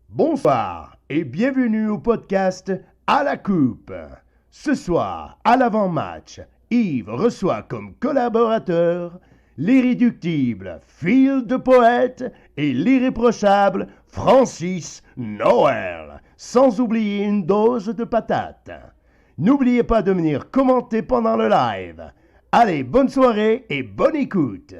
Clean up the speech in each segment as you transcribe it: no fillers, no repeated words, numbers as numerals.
Bonsoir et bienvenue au podcast À la Coupe. Ce soir, à l'avant-match, Yves reçoit comme collaborateur l'irréductible Phil de Poète et l'irréprochable Francis Noël, sans oublier une dose de patates. N'oubliez pas de venir commenter pendant le live. Allez, bonne soirée et bonne écoute.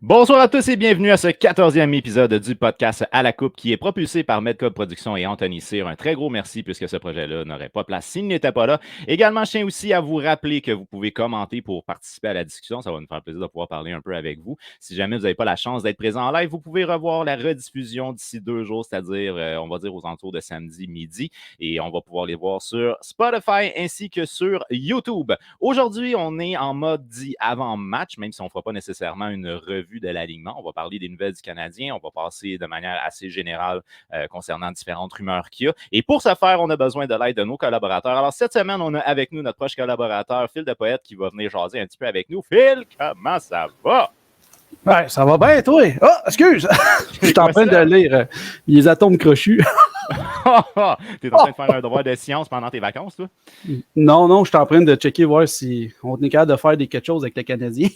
Bonsoir à tous et bienvenue à ce 14e épisode du podcast À la Coupe qui est propulsé par Medcop Productions et Anthony Cyr. Un très gros merci puisque ce projet-là n'aurait pas place s'il n'était pas là. Également, je tiens aussi à vous rappeler que vous pouvez commenter pour participer à la discussion. Ça va nous faire plaisir de pouvoir parler un peu avec vous. Si jamais vous n'avez pas la chance d'être présent en live, vous pouvez revoir la rediffusion d'ici 2 jours, c'est-à-dire, on va dire aux alentours de samedi midi. Et on va pouvoir les voir sur Spotify ainsi que sur YouTube. Aujourd'hui, on est en mode dit avant-match, même si on ne fera pas nécessairement une revue de l'alignement. On va parler des nouvelles du Canadien. On va passer de manière assez générale concernant différentes rumeurs qu'il y a. Et pour ce faire, on a besoin de l'aide de nos collaborateurs. Alors, cette semaine, on a avec nous notre proche collaborateur, Phil de Poète, qui va venir jaser un petit peu avec nous. Phil, comment ça va? Ouais, ça va bien, toi? Oh, excuse! Je suis en train de lire Les atomes crochus. Tu es en train de faire un devoir de science pendant tes vacances, toi? Non, je suis en train de checker, voir si on est capable de faire quelque chose avec le Canadien.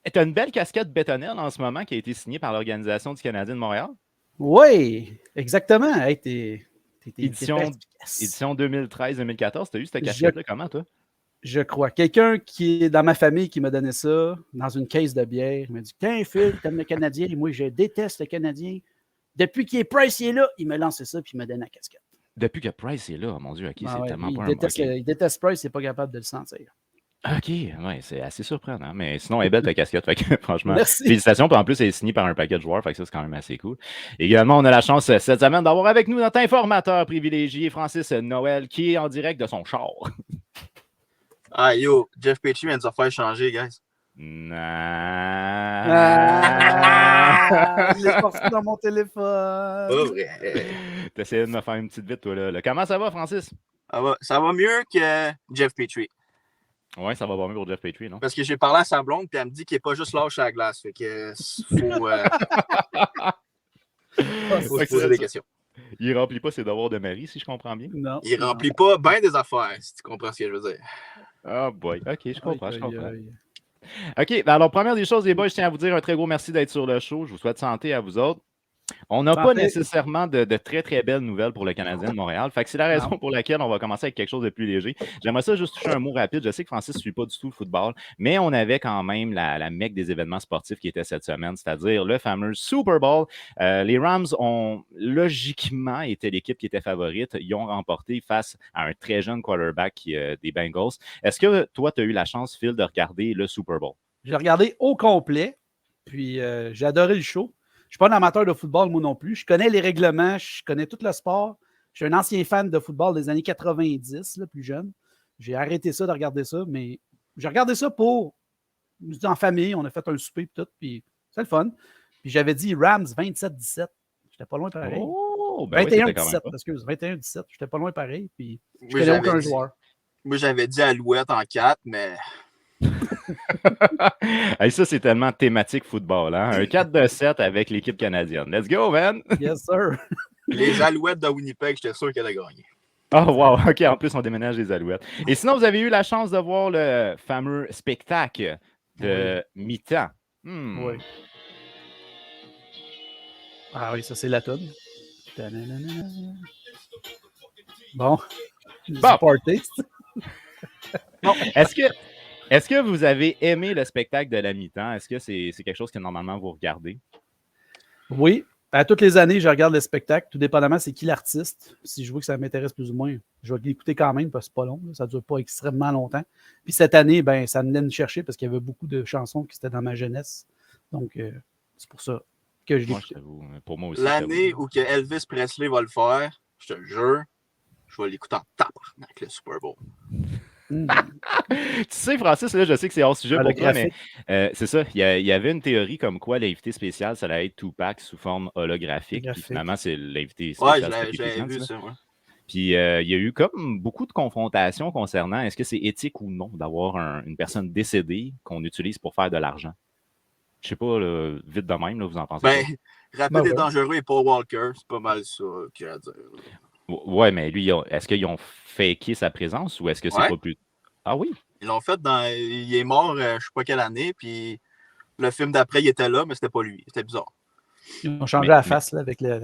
Tu as une belle casquette bétonnelle en ce moment qui a été signée par l'Organisation du Canadien de Montréal. Oui, exactement. Hey, t'es édition 2013-2014. Tu as eu cette casquette-là, comment, toi? Je crois. Quelqu'un qui est dans ma famille qui m'a donné ça dans une caisse de bière. Il m'a dit: tiens, Phil, t'aimes le Canadien? Et moi, je déteste le Canadien. Depuis qu'il est Price, il est là. Il m'a lancé ça puis il m'a donné la casquette. Depuis que Price est là, oh mon Dieu, OK, c'est ouais, tellement pas il déteste Price, il n'est pas capable de le sentir. OK, ouais, c'est assez surprenant. Mais sinon, elle est belle ta casquette. Fait que, franchement, merci. Félicitations. Puis en plus, elle est signée par un paquet de joueurs. Fait que ça, c'est quand même assez cool. Également, on a la chance cette semaine d'avoir avec nous notre informateur privilégié, Francis Noël, qui est en direct de son char. Ah, yo, Jeff Petrie vient de nous faire changer, guys. Je l'ai sorti dans mon téléphone. Pas vrai. T'essayais de me faire une petite vite, toi, là. Comment ça va, Francis? Ça va mieux que Jeff Petrie. Oui, ça va pas mieux pour Jeff Petrie, non? Parce que j'ai parlé à sa blonde, puis elle me dit qu'il n'est pas juste lâche à la glace. Fait que faut se poser des questions. Il remplit pas ses devoirs de mari, si je comprends bien. Non. Il remplit pas bien des affaires, si tu comprends ce que je veux dire. Oh boy, OK, je comprends. OK, ben alors, première des choses, les boys, je tiens à vous dire un très gros merci d'être sur le show. Je vous souhaite santé à vous autres. On n'a pas nécessairement de très, très belles nouvelles pour le Canadien de Montréal. Fait que c'est la raison pour laquelle on va commencer avec quelque chose de plus léger. J'aimerais ça juste toucher un mot rapide. Je sais que Francis ne suit pas du tout le football, mais on avait quand même la mecque des événements sportifs qui était cette semaine, c'est-à-dire le fameux Super Bowl. Les Rams ont logiquement été l'équipe qui était favorite. Ils ont remporté face à un très jeune quarterback des Bengals. Est-ce que toi, tu as eu la chance, Phil, de regarder le Super Bowl? J'ai regardé au complet, puis j'ai adoré le show. Je ne suis pas un amateur de football, moi non plus. Je connais les règlements, je connais tout le sport. Je suis un ancien fan de football des années 90, là, plus jeune. J'ai arrêté ça de regarder ça, mais j'ai regardé ça pour... En famille, on a fait un souper et tout, puis c'est le fun. Puis j'avais dit Rams 27-17. J'étais pas loin pareil. Oh, ben 21-17, excuse, 21-17. J'étais pas loin pareil, puis je connais aucun joueur. Moi, j'avais dit Alouette en 4, mais... Hey, ça, c'est tellement thématique football. Hein? Un 4-7 avec l'équipe canadienne. Let's go, man! Yes, sir! Les Alouettes de Winnipeg, j'étais sûr qu'elle a gagné. Oh, wow! OK, en plus, on déménage les Alouettes. Et sinon, vous avez eu la chance de voir le fameux spectacle de mi-temps. Oui. Ah oui, ça, c'est la toune. Bon. Party. Bon. Est-ce que vous avez aimé le spectacle de la mi-temps? Est-ce que c'est quelque chose que normalement vous regardez? Oui. À toutes les années, je regarde le spectacle, tout dépendamment c'est qui l'artiste. Si je vois que ça m'intéresse plus ou moins, je vais l'écouter quand même parce que c'est pas long. Là, ça ne dure pas extrêmement longtemps. Puis cette année, ben, ça me venait me chercher parce qu'il y avait beaucoup de chansons qui étaient dans ma jeunesse. Donc, c'est pour ça que je l'écoute. Pour moi aussi. L'année où que Elvis Presley va le faire, je te jure, je vais l'écouter en tabarnak, le Super Bowl. Tu sais, Francis, là, je sais que c'est hors sujet pour toi, mais c'est ça. Il y avait une théorie comme quoi l'invité spécial, ça allait être Tupac sous forme holographique. Puis finalement, c'est l'invité spécial. Ouais, j'avais vu ça, ouais. Puis il y a eu comme beaucoup de confrontations concernant est-ce que c'est éthique ou non d'avoir une personne décédée qu'on utilise pour faire de l'argent. Je sais pas, là, vite de même, là, vous en pensez quoi? Rapide et dangereux et Paul Walker, c'est pas mal ça qu'il y a à dire. Ouais, mais lui, est-ce qu'ils ont faké sa présence ou est-ce que c'est pas plus... Ah oui? Ils l'ont fait il est mort, je sais pas quelle année, puis le film d'après, il était là, mais c'était pas lui. C'était bizarre. Ils ont changé la face là, avec la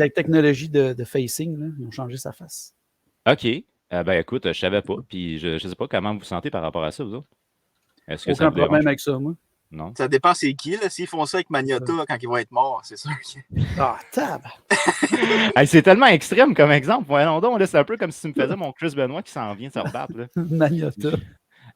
technologie de facing. Là, ils ont changé sa face. OK. Ben écoute, je savais pas. Puis je sais pas comment vous vous sentez par rapport à ça, vous autres. Est-ce que aucun problème avec ça, moi. Non. Ça dépend c'est qui. Là. S'ils font ça avec Magnotta quand ils vont être morts, c'est sûr que... Ah, tab! Hey, c'est tellement extrême comme exemple. Voyons donc, là, c'est un peu comme si tu me faisais mon Chris Benoit qui s'en vient se rebattre. Là. Magnotta.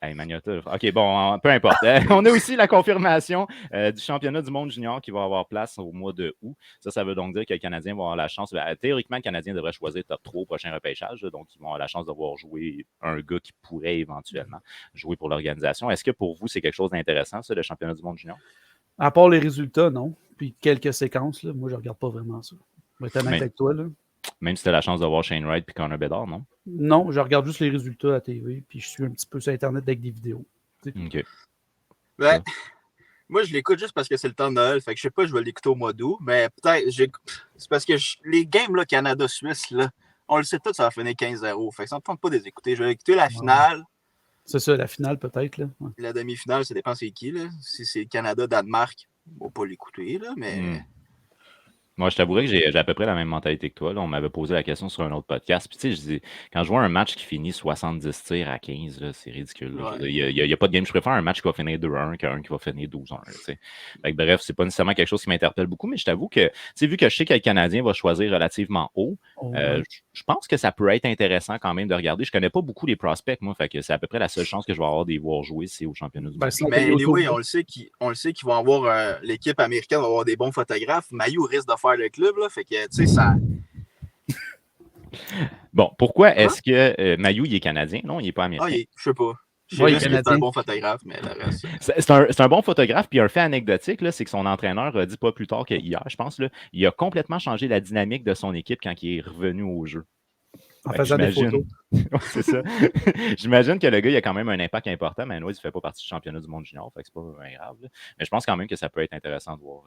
Hey, Magnotta. OK, bon, peu importe. On a aussi la confirmation du championnat du monde junior qui va avoir place au mois de août. Ça veut donc dire que les Canadiens vont avoir la chance. Théoriquement, le Canadien devrait choisir top 3 au prochain repêchage. Donc, ils vont avoir la chance d'avoir joué un gars qui pourrait éventuellement jouer pour l'organisation. Est-ce que pour vous, c'est quelque chose d'intéressant, ça, le championnat du monde junior? À part les résultats, non. Puis quelques séquences, là, moi, je ne regarde pas vraiment ça. Je vais être honnête avec toi. Là. Même si tu as la chance de voir Shane Wright et Connor Bedard, non? Non, je regarde juste les résultats à la TV, puis je suis un petit peu sur Internet avec des vidéos. OK. Ben, moi, je l'écoute juste parce que c'est le temps de Noël. Fait que je sais pas, je vais l'écouter au mois d'août, mais peut-être, c'est parce que les games là, Canada-Suisse, là, on le sait tout, ça va finir 15-0. Fait que ça ne me tente pas de les écouter. Je vais écouter la finale. C'est ça, la finale peut-être. Là. Ouais. La demi-finale, ça dépend c'est qui. Là. Si c'est Canada-Danemark, on va pas l'écouter, là, mais... Moi, je t'avouerais que j'ai à peu près la même mentalité que toi. Là. On m'avait posé la question sur un autre podcast. Puis, tu sais, je dis, quand je vois un match qui finit 70 tirs à 15, là, c'est ridicule. Il n'y a pas de game. Je préfère un match qui va finir 2-1 qu'un qui va finir 12-1. Bref, c'est pas nécessairement quelque chose qui m'interpelle beaucoup, mais je t'avoue que, vu que je sais que le Canadien va choisir relativement haut, je pense que ça peut être intéressant quand même de regarder. Je connais pas beaucoup les prospects, moi. Fait que c'est à peu près la seule chance que je vais avoir de les voir jouer, c'est au championnat du monde. Mais anyway, on le sait qu'ils vont avoir l'équipe américaine va avoir des bons photographes. Mailloux risque de faire le club, là. Fait que, tu sais, ça. Bon, pourquoi est-ce que Mailloux, il est canadien? Non, il n'est pas américain. Je sais pas. Je sais juste que c'est un bon photographe, mais le reste. C'est un bon photographe, puis un fait anecdotique, là, c'est que son entraîneur a dit pas plus tard qu'hier, je pense, là, il a complètement changé la dynamique de son équipe quand il est revenu au jeu. En faisant des photos. C'est ça. J'imagine que le gars, il a quand même un impact important, mais il ne fait pas partie du championnat du monde junior, fait que c'est pas bien grave. Là. Mais je pense quand même que ça peut être intéressant de voir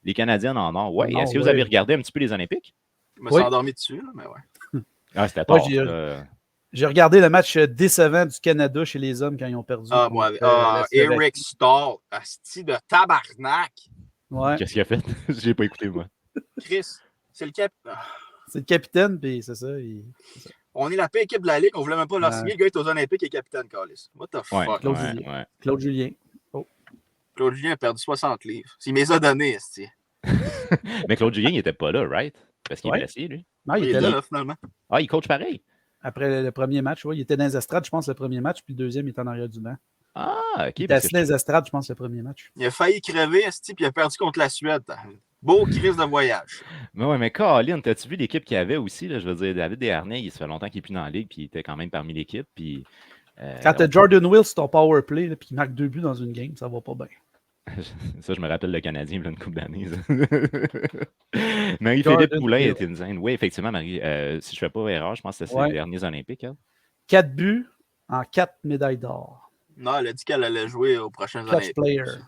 les Canadiens en or. Ouais. Est-ce que vous avez regardé un petit peu les Olympiques? Je me suis endormi dessus, là, mais ouais. Ah, c'était tard. J'ai regardé le match décevant du Canada chez les hommes quand ils ont perdu. Ah, moi, Eric Stahl, asti de tabarnak. Ouais. Qu'est-ce qu'il a fait? Je n'ai pas écouté, moi. Chris, c'est le capitaine. C'est le capitaine, puis c'est ça, On est la paix équipe de la Ligue, on voulait même pas leur signer. Le gars est aux Olympiques et capitaine, Carlis. What the fuck? Claude Julien. Oh. Claude Julien a perdu 60 livres. Il m'les a donnés, esti. Mais Claude Julien, il n'était pas là, right? Parce qu'il est blessé, lui. Non, il était là, finalement. Ah, il coach pareil. Après le premier match, il était dans les estrades, je pense, le premier match, puis le deuxième, il était en arrière du banc. Ah, OK. Il était assis dans les estrades, je pense, le premier match. Il a failli crever, esti, puis il a perdu contre la Suède. Beau crise de voyage. Mais Colin, t'as-tu vu l'équipe qu'il y avait aussi? Là, je veux dire, David Desharnais, il se fait longtemps qu'il n'est plus dans la ligue, puis il était quand même parmi l'équipe. Puis, quand t'as Jordan Will sur ton power play, puis il marque 2 buts dans une game, ça va pas bien. Ça, je me rappelle le Canadien, une couple d'années. Marie-Philippe Poulin était une zone. Oui, effectivement, Marie, si je ne fais pas erreur, je pense que c'était ses derniers Olympiques. Hein. 4 buts en 4 médailles d'or. Non, elle a dit qu'elle allait jouer aux prochains Olympiques.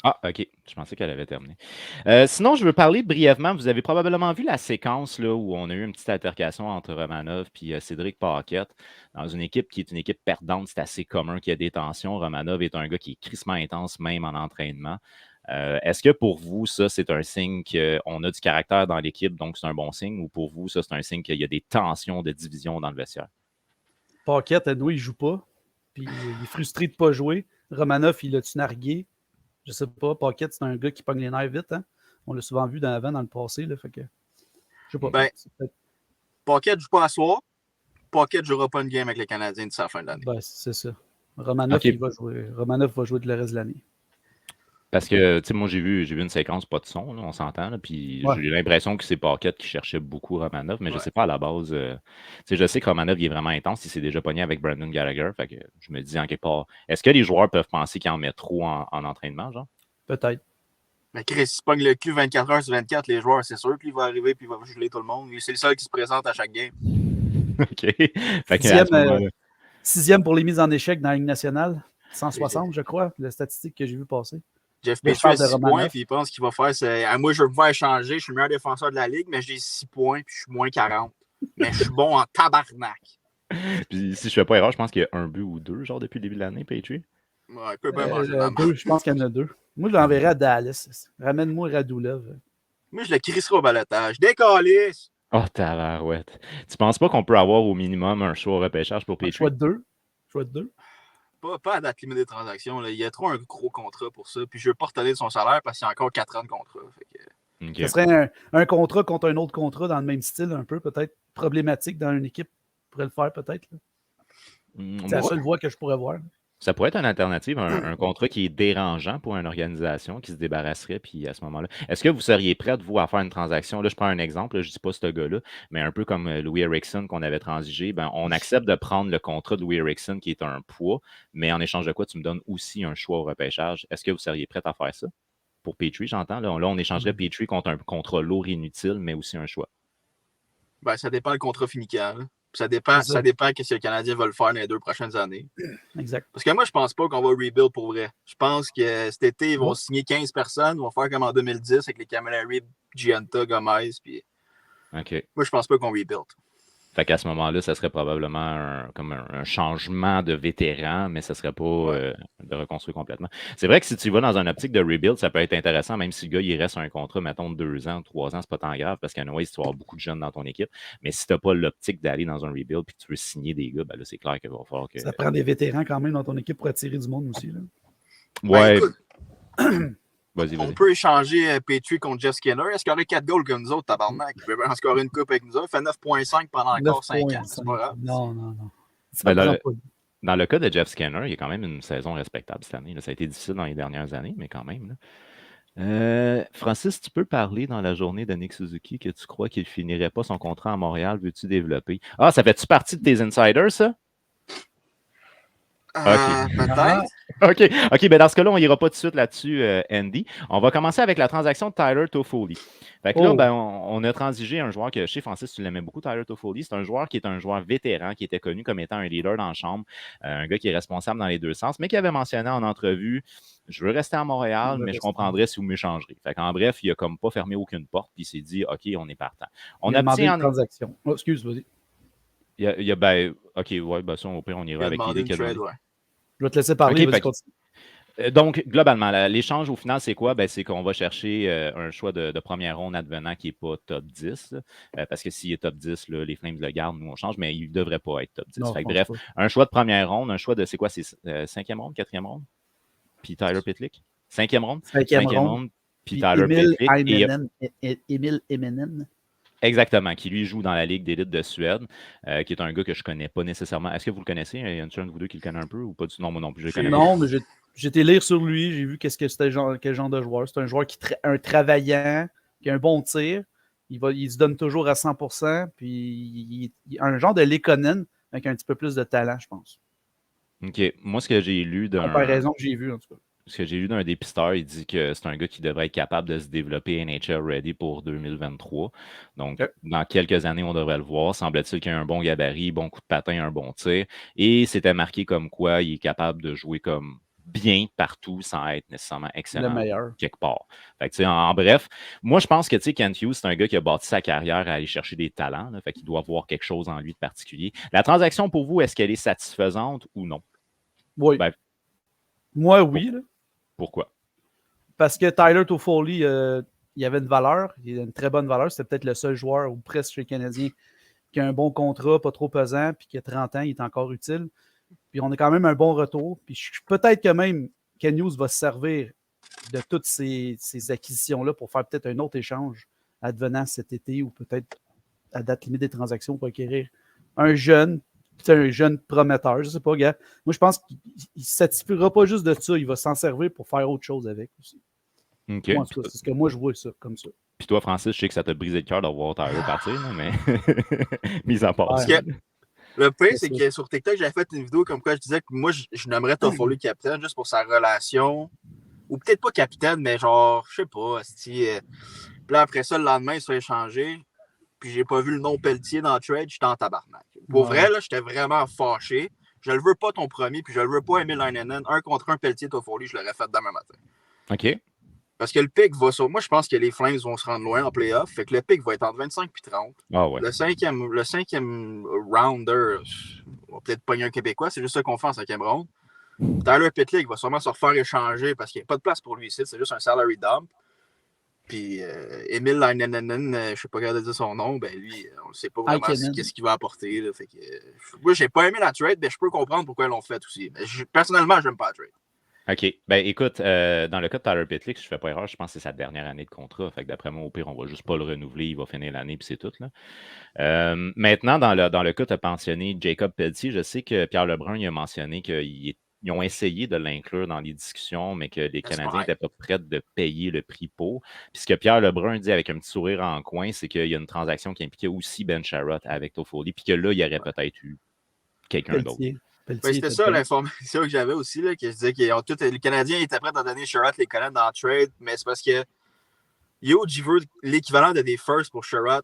Ah, OK. Je pensais qu'elle avait terminé. Sinon, je veux parler brièvement. Vous avez probablement vu la séquence là, où on a eu une petite altercation entre Romanov et Cédric Paquette dans une équipe qui est une équipe perdante. C'est assez commun qu'il y a des tensions. Romanov est un gars qui est crissement intense, même en entraînement. Est-ce que pour vous, ça, c'est un signe qu'on a du caractère dans l'équipe, donc c'est un bon signe, ou pour vous, ça, c'est un signe qu'il y a des tensions de division dans le vestiaire? Paquette, nous, il ne joue pas. Puis il est frustré de ne pas jouer. Romanov, il l'a-tu nargué? Je sais pas. Paquette, c'est un gars qui pogne les nerfs vite. Hein? On l'a souvent vu dans le passé. Là, fait que, je sais pas. Paquette ne joue pas à soir. Paquette ne jouera pas une game avec les Canadiens d'ici la fin de l'année. C'est ça. Romanov, il va jouer. Romanov va jouer de le reste de l'année. Parce que, tu sais, moi, j'ai vu une séquence pas de son, là, on s'entend, là, puis Ouais. j'ai l'impression que c'est Paquette qui cherchait beaucoup Romanov, mais je Ouais. sais pas à la base. Tu sais, je sais que Romanov, il est vraiment intense, il s'est déjà pogné avec Brandon Gallagher, fait que je me dis en quelque part, est-ce que les joueurs peuvent penser qu'il en met trop en entraînement, genre? Peut-être. Mais Chris, il se pogne le cul 24 heures sur 24, les joueurs, c'est sûr, puis il va arriver, puis il va geler tout le monde. C'est le seul qui se présente à chaque game. OK. Fait que à ce moment-là, Sixième pour les mises en échec dans la Ligue nationale. 160, je crois, la statistique que j'ai vu passer. Jeff Là, je Petrie a parle de 6 points, Romanov. puis il pense qu'il va faire. Moi, je veux me faire changer. Je suis le meilleur défenseur de la Ligue, mais j'ai 6 points, puis je suis moins 40. Mais je suis bon en tabarnak. puis si je fais pas erreur, je pense qu'il y a un but ou deux, genre, depuis le début de l'année, Petrie. Ouais, il peut bien manger la Deux, je pense qu'il y en a deux. Moi, je l'enverrai à Dallas. Ramène-moi Radulov. Moi, je le crisserai au balotage. Décalisse! Oh, tabarouette. Tu penses pas qu'on peut avoir au minimum un choix au repêchage pour Petrie? Choix de deux. Choix de deux. Pas à date limite des transactions. Là. Il y a trop un gros contrat pour ça. Puis je veux pas retarder de son salaire parce qu'il y a encore 4 ans de contrat. Fait que... OK. Ce serait un contrat contre un autre contrat dans le même style, un peu, peut-être problématique dans une équipe. pourrait le faire, peut-être. C'est la seule voie que je pourrais voir. Ça pourrait être une alternative, un contrat qui est dérangeant pour une organisation qui se débarrasserait, puis à ce moment-là. Est-ce que vous seriez prête, vous, à faire une transaction? Là, je prends un exemple, là, je ne dis pas ce gars-là, mais un peu comme Louis Eriksson qu'on avait transigé. Ben, on accepte de prendre le contrat de Louis Eriksson qui est un poids, mais en échange de quoi tu me donnes aussi un choix au repêchage. Est-ce que vous seriez prête à faire ça? Pour Petrie, j'entends. Là, on échangerait Petrie contre un contrat lourd inutile, mais aussi un choix. Ben, ça dépend le contrat finiquant. Ça dépend de ce que le Canadien va le faire dans les 2 prochaines années. Exact. Parce que moi, je pense pas qu'on va rebuild pour vrai. Je pense que cet été, ils vont signer 15 personnes. Ils vont faire comme en 2010 avec les Camilleri, Gianta, Gomez. Puis... OK. Moi, je pense pas qu'on rebuild. Fait qu'à ce moment-là, ça serait probablement comme un changement de vétéran, mais ça ne serait pas de reconstruire complètement. C'est vrai que si tu vas dans une optique de rebuild, ça peut être intéressant, même si le gars, il reste un contrat, mettons, de 2 ans, 3 ans, c'est pas tant grave, parce qu'à Noël, tu vas avoir beaucoup de jeunes dans ton équipe. Mais si tu n'as pas l'optique d'aller dans un rebuild et que tu veux signer des gars, ben là, c'est clair qu'il va falloir que... Ça prend des vétérans quand même dans ton équipe pour attirer du monde aussi. Là. Ouais. Ben, écoute, vas-y. On peut échanger Petrie contre Jeff Skinner. Est-ce qu'il y aurait 4 goals comme nous autres, tabarnak? Il peut bien en scorer une coupe avec nous autres. Il fait 9,5 pendant encore 5 ans. C'est pas grave. Non. Ben dans le cas de Jeff Skinner, il y a quand même une saison respectable cette année. Là. Ça a été difficile dans les dernières années, mais quand même. Là. Francis, tu peux parler dans la journée de Nick Suzuki que tu crois qu'il ne finirait pas son contrat à Montréal? Veux-tu développer? Ah, ça fait-tu partie de tes insiders, ça? Peut-être. OK, ben dans ce cas-là, on n'ira pas tout de suite là-dessus, Andy. On va commencer avec la transaction de Tyler Toffoli. Fait que là, ben, on a transigé un joueur que, chez Francis, tu l'aimais beaucoup, Tyler Toffoli. C'est un joueur qui est un joueur vétéran, qui était connu comme étant un leader dans la chambre, un gars qui est responsable dans les deux sens, mais qui avait mentionné en entrevue, je veux rester à Montréal, mais je comprendrais si vous m'échangerez. Fait qu'en bref, il a comme pas fermé aucune porte, puis il s'est dit, OK, on est partant. On a demandé une transaction. Oh, excuse, vas-y. Ben, OK, ouais, ben ça, au pire, on ira avec l'idée qu'il a donné. Je vais te laisser parler. Okay, donc, globalement, l'échange au final, c'est quoi? Ben, c'est qu'on va chercher un choix de première ronde advenant qui n'est pas top 10. Parce que s'il est top 10, là, les Flames le gardent, nous on change, mais il ne devrait pas être top 10. Non, fait que, bref, un choix de première ronde, un choix de, c'est quoi? C'est 5e ronde, 4e ronde? Puis Tyler Pitlick? 5e ronde? 5e ronde. Puis Tyler Pitlick. Emil Eminen. Exactement, qui lui joue dans la Ligue d'élite de Suède, qui est un gars que je ne connais pas nécessairement. Est-ce que vous le connaissez? Il y en a un de vous deux qui le connaît un peu ou pas du tout? Non, moi non plus, je le connais pas. Non, mais j'ai été lire sur lui, j'ai vu qu'est-ce que c'était quel genre de joueur. C'est un joueur qui est un travaillant, qui a un bon tir. Il se donne toujours à 100%, puis il a un genre de Lekonen avec un petit peu plus de talent, je pense. OK. Moi, ce que j'ai lu d'un... Comparaison que j'ai vu, en tout cas. Ce que j'ai lu d'un dépisteur, il dit que c'est un gars qui devrait être capable de se développer NHL ready pour 2023. Donc, dans quelques années, on devrait le voir. Semble-t-il qu'il a un bon gabarit, bon coup de patin, un bon tir. Et c'était marqué comme quoi il est capable de jouer comme bien partout sans être nécessairement excellent le meilleur. Quelque part. Fait que, en bref, moi, je pense que Kent Hughes, c'est un gars qui a bâti sa carrière à aller chercher des talents. Là, fait qu'il doit avoir quelque chose en lui de particulier. La transaction, pour vous, est-ce qu'elle est satisfaisante ou non? Oui. Ben, moi, oui. Là. Pourquoi? Parce que Tyler Toffoli, il avait une valeur, il a une très bonne valeur. C'était peut-être le seul joueur ou presque chez les Canadiens qui a un bon contrat, pas trop pesant, puis qui a 30 ans, il est encore utile. Puis on a quand même un bon retour. Puis peut-être que même Ken Hughes va se servir de toutes ces acquisitions-là pour faire peut-être un autre échange advenant cet été ou peut-être à date limite des transactions pour acquérir un jeune C'est un jeune prometteur, je sais pas, gars. Moi, je pense qu'il ne se satisfiera pas juste de ça, il va s'en servir pour faire autre chose avec aussi. OK. Moi, c'est ce que moi, je vois ça, comme ça. Puis toi, Francis, je sais que ça t'a brisé le cœur de voir Tyler partir, là, mais mise en part. Ouais. Le pire, C'est c'est que sur TikTok, j'avais fait une vidéo comme quoi je disais que moi, je nommerais Toffoli capitaine juste pour sa relation. Ou peut-être pas capitaine, mais genre, je sais pas. Puis là, après ça, le lendemain, il s'est échangé. Puis j'ai pas vu le nom Pelletier dans le trade, j'étais en tabarnak. Pour vrai, là, j'étais vraiment fâché. Je le veux pas ton premier, puis je le veux pas Emil Heinonen. 1 contre 1 Pelletier Toffoli, je l'aurais fait demain matin. OK. Parce que le pic va sur. Moi, je pense que les Flames vont se rendre loin en playoff. Fait que le pic va être entre 25 et 30. Ah ouais. Le cinquième rounder, on va peut-être pogner un Québécois. C'est juste ça qu'on fait en cinquième round. Tyler Pitlick va sûrement se refaire échanger parce qu'il n'y a pas de place pour lui ici. C'est juste un salary dump. Puis Emil Heinonen, je ne sais pas comment dire son nom, ben lui, on ne sait pas vraiment qu'est-ce qu'il va apporter. Là. Fait que, moi, j'ai pas aimé la trade, mais je peux comprendre pourquoi ils l'ont fait aussi. Mais personnellement, j'aime pas la trade. OK. Ben écoute, dans le cas de Tyler Pitlick, si je ne fais pas erreur, je pense que c'est sa dernière année de contrat. Fait que d'après moi, au pire, on va juste pas le renouveler. Il va finir l'année, puis c'est tout. Là. Maintenant, dans le cas, tu as mentionné Jacob Pelletier. Je sais que Pierre Lebrun il a mentionné qu'ils ont essayé de l'inclure dans les discussions, mais que les Canadiens n'étaient pas prêts de payer le prix pour. Puis ce que Pierre Lebrun dit avec un petit sourire en coin, c'est qu'il y a une transaction qui impliquait aussi Ben Sherratt avec Toffoli, puis que là, il y aurait peut-être eu quelqu'un d'autre. Ben, c'était ça l'information que j'avais aussi, là, que je disais que les Canadiens étaient prêts à donner Sherratt les Canadiens dans le trade, mais c'est parce que Huge veut l'équivalent de des firsts pour Sherratt,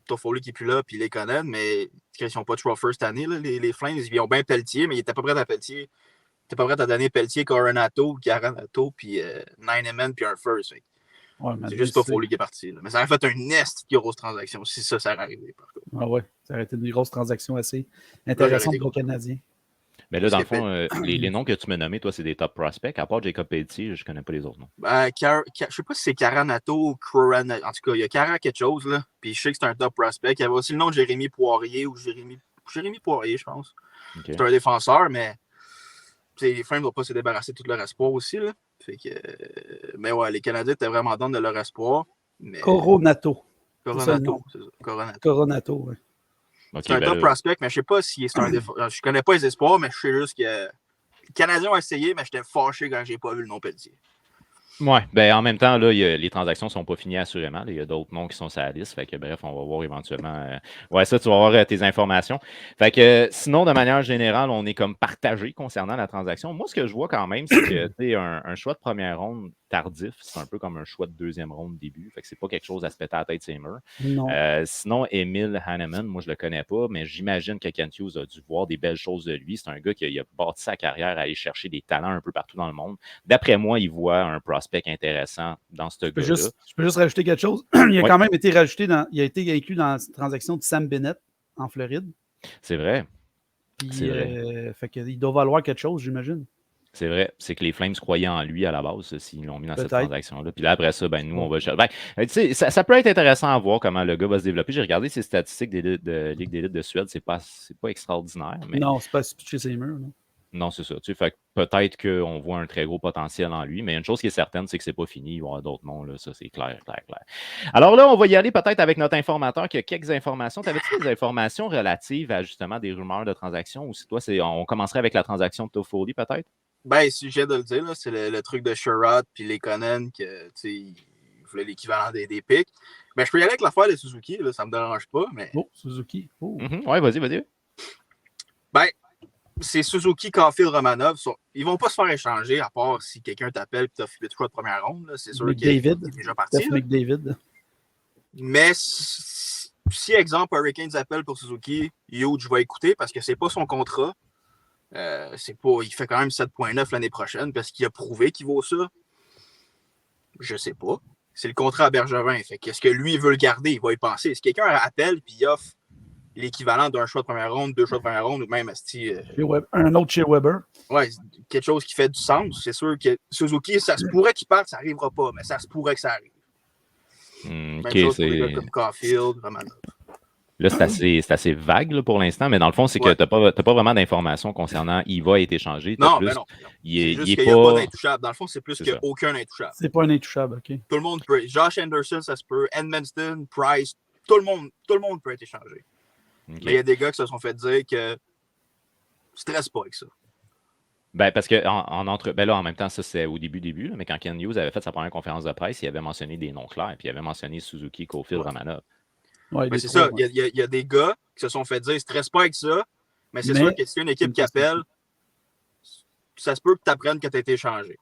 Toffoli qui n'est plus là, puis les Canadiens, mais ils n'ont pas de choix first cette année. Là, les Flames, ils ont bien Pelletier, mais ils n'étaient pas prêts à Pelletier. Ils n'étaient pas prêts à donner Pelletier, Coronato, Garanato, puis Nineman, puis un first. Ouais, c'est juste Toffoli qui est parti. Là. Mais ça aurait fait une nest de grosse transaction si ça aurait arrivé. Par contre. Ah ouais, ça aurait été une grosse transaction assez intéressante pour les Canadiens. Mais là, dans le fond, les noms que tu m'as nommés, toi, c'est des top prospects. À part Jacob Pelletier, je ne connais pas les autres noms. Je ne sais pas si c'est Caranato ou Coranato. En tout cas, il y a Cara quelque chose, là. Puis je sais que c'est un top prospect. Il y avait aussi le nom de Jérémy Poirier ou Jérémy Poirier, je pense. Okay. C'est un défenseur, mais les Flames ne vont pas se débarrasser de tout leur espoir aussi, là. Fait que, mais ouais, les Canadiens étaient vraiment dans de leur espoir. Mais... Coronato, c'est ça. Coronato, oui. Okay, c'est un top prospect, mais je ne sais pas si c'est un défenseur. Je ne connais pas les espoirs, mais je sais juste que les Canadiens ont essayé, mais j'étais fâché quand je n'ai pas vu le nom Pelletier. Oui, ben en même temps, là, les transactions ne sont pas finies assurément. Il y a d'autres noms qui sont sur la liste. Fait que bref, on va voir éventuellement. Ouais, ça, tu vas avoir tes informations. Fait que sinon, de manière générale, on est comme partagé concernant la transaction. Moi, ce que je vois quand même, c'est que tu sais, un choix de première ronde tardif, c'est un peu comme un choix de deuxième ronde début. Fait que c'est pas quelque chose à se péter à la tête, c'est mûr. Sinon, Emil Heinonen, moi, je le connais pas, mais j'imagine que Kent Hughes a dû voir des belles choses de lui. C'est un gars qui a bâti sa carrière à aller chercher des talents un peu partout dans le monde. D'après moi, il voit un prospect intéressant dans ce gars-là. Je peux juste rajouter quelque chose. Il a quand même été rajouté il a été inclus dans la transaction de Sam Bennett en Floride. C'est vrai. Fait qu'il doit valoir quelque chose, j'imagine. C'est vrai, c'est que les Flames croyaient en lui à la base, s'ils l'ont mis dans cette transaction-là. Puis là, après ça, ben, nous, on va chercher. Ça peut être intéressant à voir comment le gars va se développer. J'ai regardé ses statistiques de Ligue d'élite de Suède, c'est pas extraordinaire. Mais... Non, c'est pas pitcher ses murs. Non, c'est ça. Fait que peut-être qu'on voit un très gros potentiel en lui, mais une chose qui est certaine, c'est que c'est pas fini. Il va y avoir d'autres noms, là. Ça, c'est clair. Alors là, on va y aller peut-être avec notre informateur qui a quelques informations. T'avais-tu des informations relatives à justement des rumeurs de transactions ou si toi, on commencerait avec la transaction de Toffoli, peut-être? Ben, si je viens de le dire, là, c'est le truc de Sherratt puis les Conan ils voulaient l'équivalent des pics. Ben, je peux y aller avec l'affaire de Suzuki, là, ça me dérange pas. Mais... Oh, Suzuki. Oh. Ouais, vas-y. Ben, c'est Suzuki, Caulfield, Romanov. Ils vont pas se faire échanger à part si quelqu'un t'appelle et t'offre le choix de première ronde. Là. C'est sûr qu'il est déjà parti. McDavid. Mais si, exemple, Hurricanes appelle pour Suzuki, Huge va écouter parce que c'est pas son contrat. Il fait quand même 7,9 l'année prochaine parce qu'il a prouvé qu'il vaut ça. Je sais pas. C'est le contrat à Bergevin. Fait qu'est-ce que lui veut le garder? Il va y penser. Si quelqu'un appelle et il offre l'équivalent d'un choix de première ronde, 2 choix de première ronde, ou même un autre chez Weber. Ouais, quelque chose qui fait du sens. C'est sûr que Suzuki, ça se pourrait qu'il parte, ça n'arrivera pas, mais ça se pourrait que ça arrive. Même chose pour les gars comme Caulfield, Romanov. Là, c'est assez vague là, pour l'instant, mais dans le fond, c'est que tu n'as pas vraiment d'informations concernant il va être échangé. Non, mais non. Il n'y a pas d'intouchable. Dans le fond, c'est plus qu'il n'y a aucun intouchable. C'est pas un intouchable, OK. Tout le monde peut. Josh Anderson, ça se peut. Edmundston, Price, tout le monde peut être échangé. Okay. Mais il y a des gars qui se sont fait dire que stresse pas avec ça. Ben, parce que en même temps, ça c'est au début, là, mais quand Ken Hughes avait fait sa première conférence de presse, il avait mentionné des noms clairs, puis il avait mentionné Suzuki, Caulfield, Romanov. Ouais, C'est ça. Il y a des gars qui se sont fait dire stresse pas avec ça, mais c'est sûr que si une équipe qui appelle, ça se peut que tu apprennes que tu as été échangé.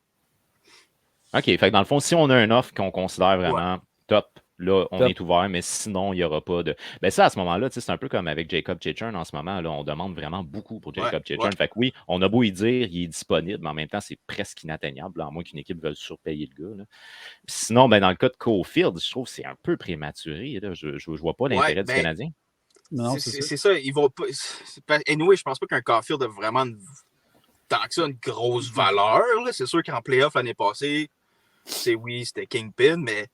OK. Fait que dans le fond, si on a un offre qu'on considère vraiment top, là, on est ouvert, mais sinon, il n'y aura pas de. Ben ça, à ce moment-là, c'est un peu comme avec Jacob Chitchern en ce moment. Là, on demande vraiment beaucoup pour Jacob Chitchern. Fait que oui, on a beau y dire, il est disponible, mais en même temps, c'est presque inatteignable, là, à moins qu'une équipe veuille surpayer le gars. Là. Puis sinon, ben, dans le cas de Caulfield, je trouve que c'est un peu prématuré. Là. Je ne vois pas l'intérêt du Canadien. C'est ça. Ils vont pas. Anyway, je pense pas qu'un Caulfield a vraiment tant que ça une grosse valeur. Là. C'est sûr qu'en playoff l'année passée, c'était Kingpin, mais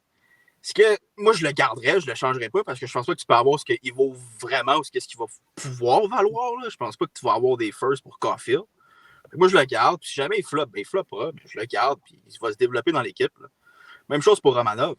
ce que moi je le garderais, je le changerais pas parce que je pense pas que tu peux avoir ce qu'il vaut vraiment ou ce qu'il va pouvoir valoir. Là. Je pense pas que tu vas avoir des firsts pour Caulfield. Moi je le garde, puis si jamais il floppe, ben il floppera, mais je le garde, puis il va se développer dans l'équipe. Là. Même chose pour Romanov.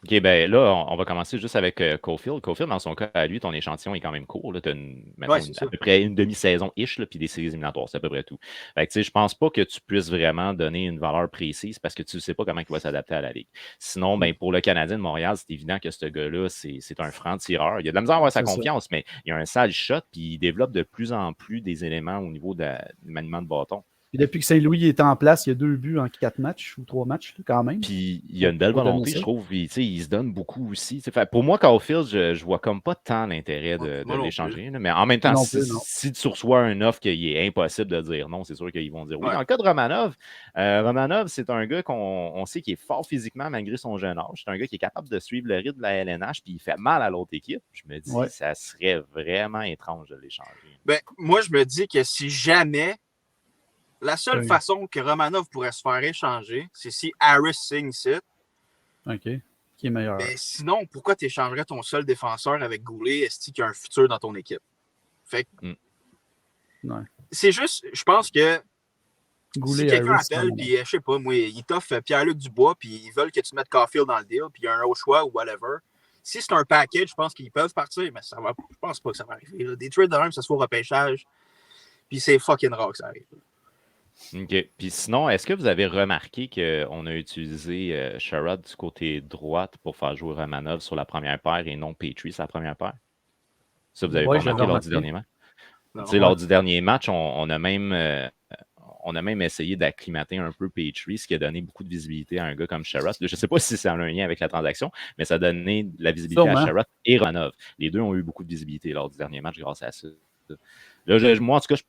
OK, ben là, on va commencer juste avec Caulfield. Caulfield, dans son cas, à lui, ton échantillon est quand même court. Tu as à peu près une demi-saison-ish, puis des séries éliminatoires, c'est à peu près tout. Fait que, je pense pas que tu puisses vraiment donner une valeur précise parce que tu ne sais pas comment il va s'adapter à la Ligue. Sinon, ben, pour le Canadien de Montréal, c'est évident que ce gars-là, c'est un franc-tireur. Il a de la misère à avoir sa confiance, mais il a un sale shot, puis il développe de plus en plus des éléments au niveau du maniement de bâton. Puis depuis que Saint-Louis est en place, il y a 2 buts en 4 matchs ou 3 matchs, quand même. Puis il y a une belle volonté, je trouve. Puis, il se donne beaucoup aussi. Fait, pour moi, Caulfield, je vois comme pas tant l'intérêt de l'échanger. Mais en même temps, si tu reçois une offre qu'il est impossible de dire non, c'est sûr qu'ils vont dire oui. Dans le cas de Romanov, c'est un gars qu'on sait qui est fort physiquement malgré son jeune âge. C'est un gars qui est capable de suivre le rythme de la LNH, puis il fait mal à l'autre équipe. Je me dis, ça serait vraiment étrange de l'échanger. Ben, moi, je me dis que si jamais. La seule façon que Romanov pourrait se faire échanger, c'est si Harris signe ici. OK. Qui est meilleur. Mais sinon, pourquoi tu échangerais ton seul défenseur avec Goulet? Est-ce qu'il y a un futur dans ton équipe? Fait que, c'est juste, je pense que Goulet, si quelqu'un appelle, puis je sais pas, moi, il t'offre Pierre-Luc Dubois, puis ils veulent que tu mettes Caulfield dans le deal, puis il y a un autre choix ou whatever. Si c'est un package, je pense qu'ils peuvent partir, mais je pense pas que ça va arriver. Là. Des trades de même, ça se fait au repêchage, puis c'est fucking rare que ça arrive. OK. Puis sinon, est-ce que vous avez remarqué qu'on a utilisé Sherrod du côté droite pour faire jouer Romanov sur la première paire et non Petrie sur la première paire? Ça, vous avez pas remarqué lors du dernier match? Lors du dernier match, on a même essayé d'acclimater un peu Petrie, ce qui a donné beaucoup de visibilité à un gars comme Sherrod. Je ne sais pas si c'est en lien avec la transaction, mais ça a donné de la visibilité à Sherrod et Romanov. Les deux ont eu beaucoup de visibilité lors du dernier match grâce à ça. Là, moi, en tout cas,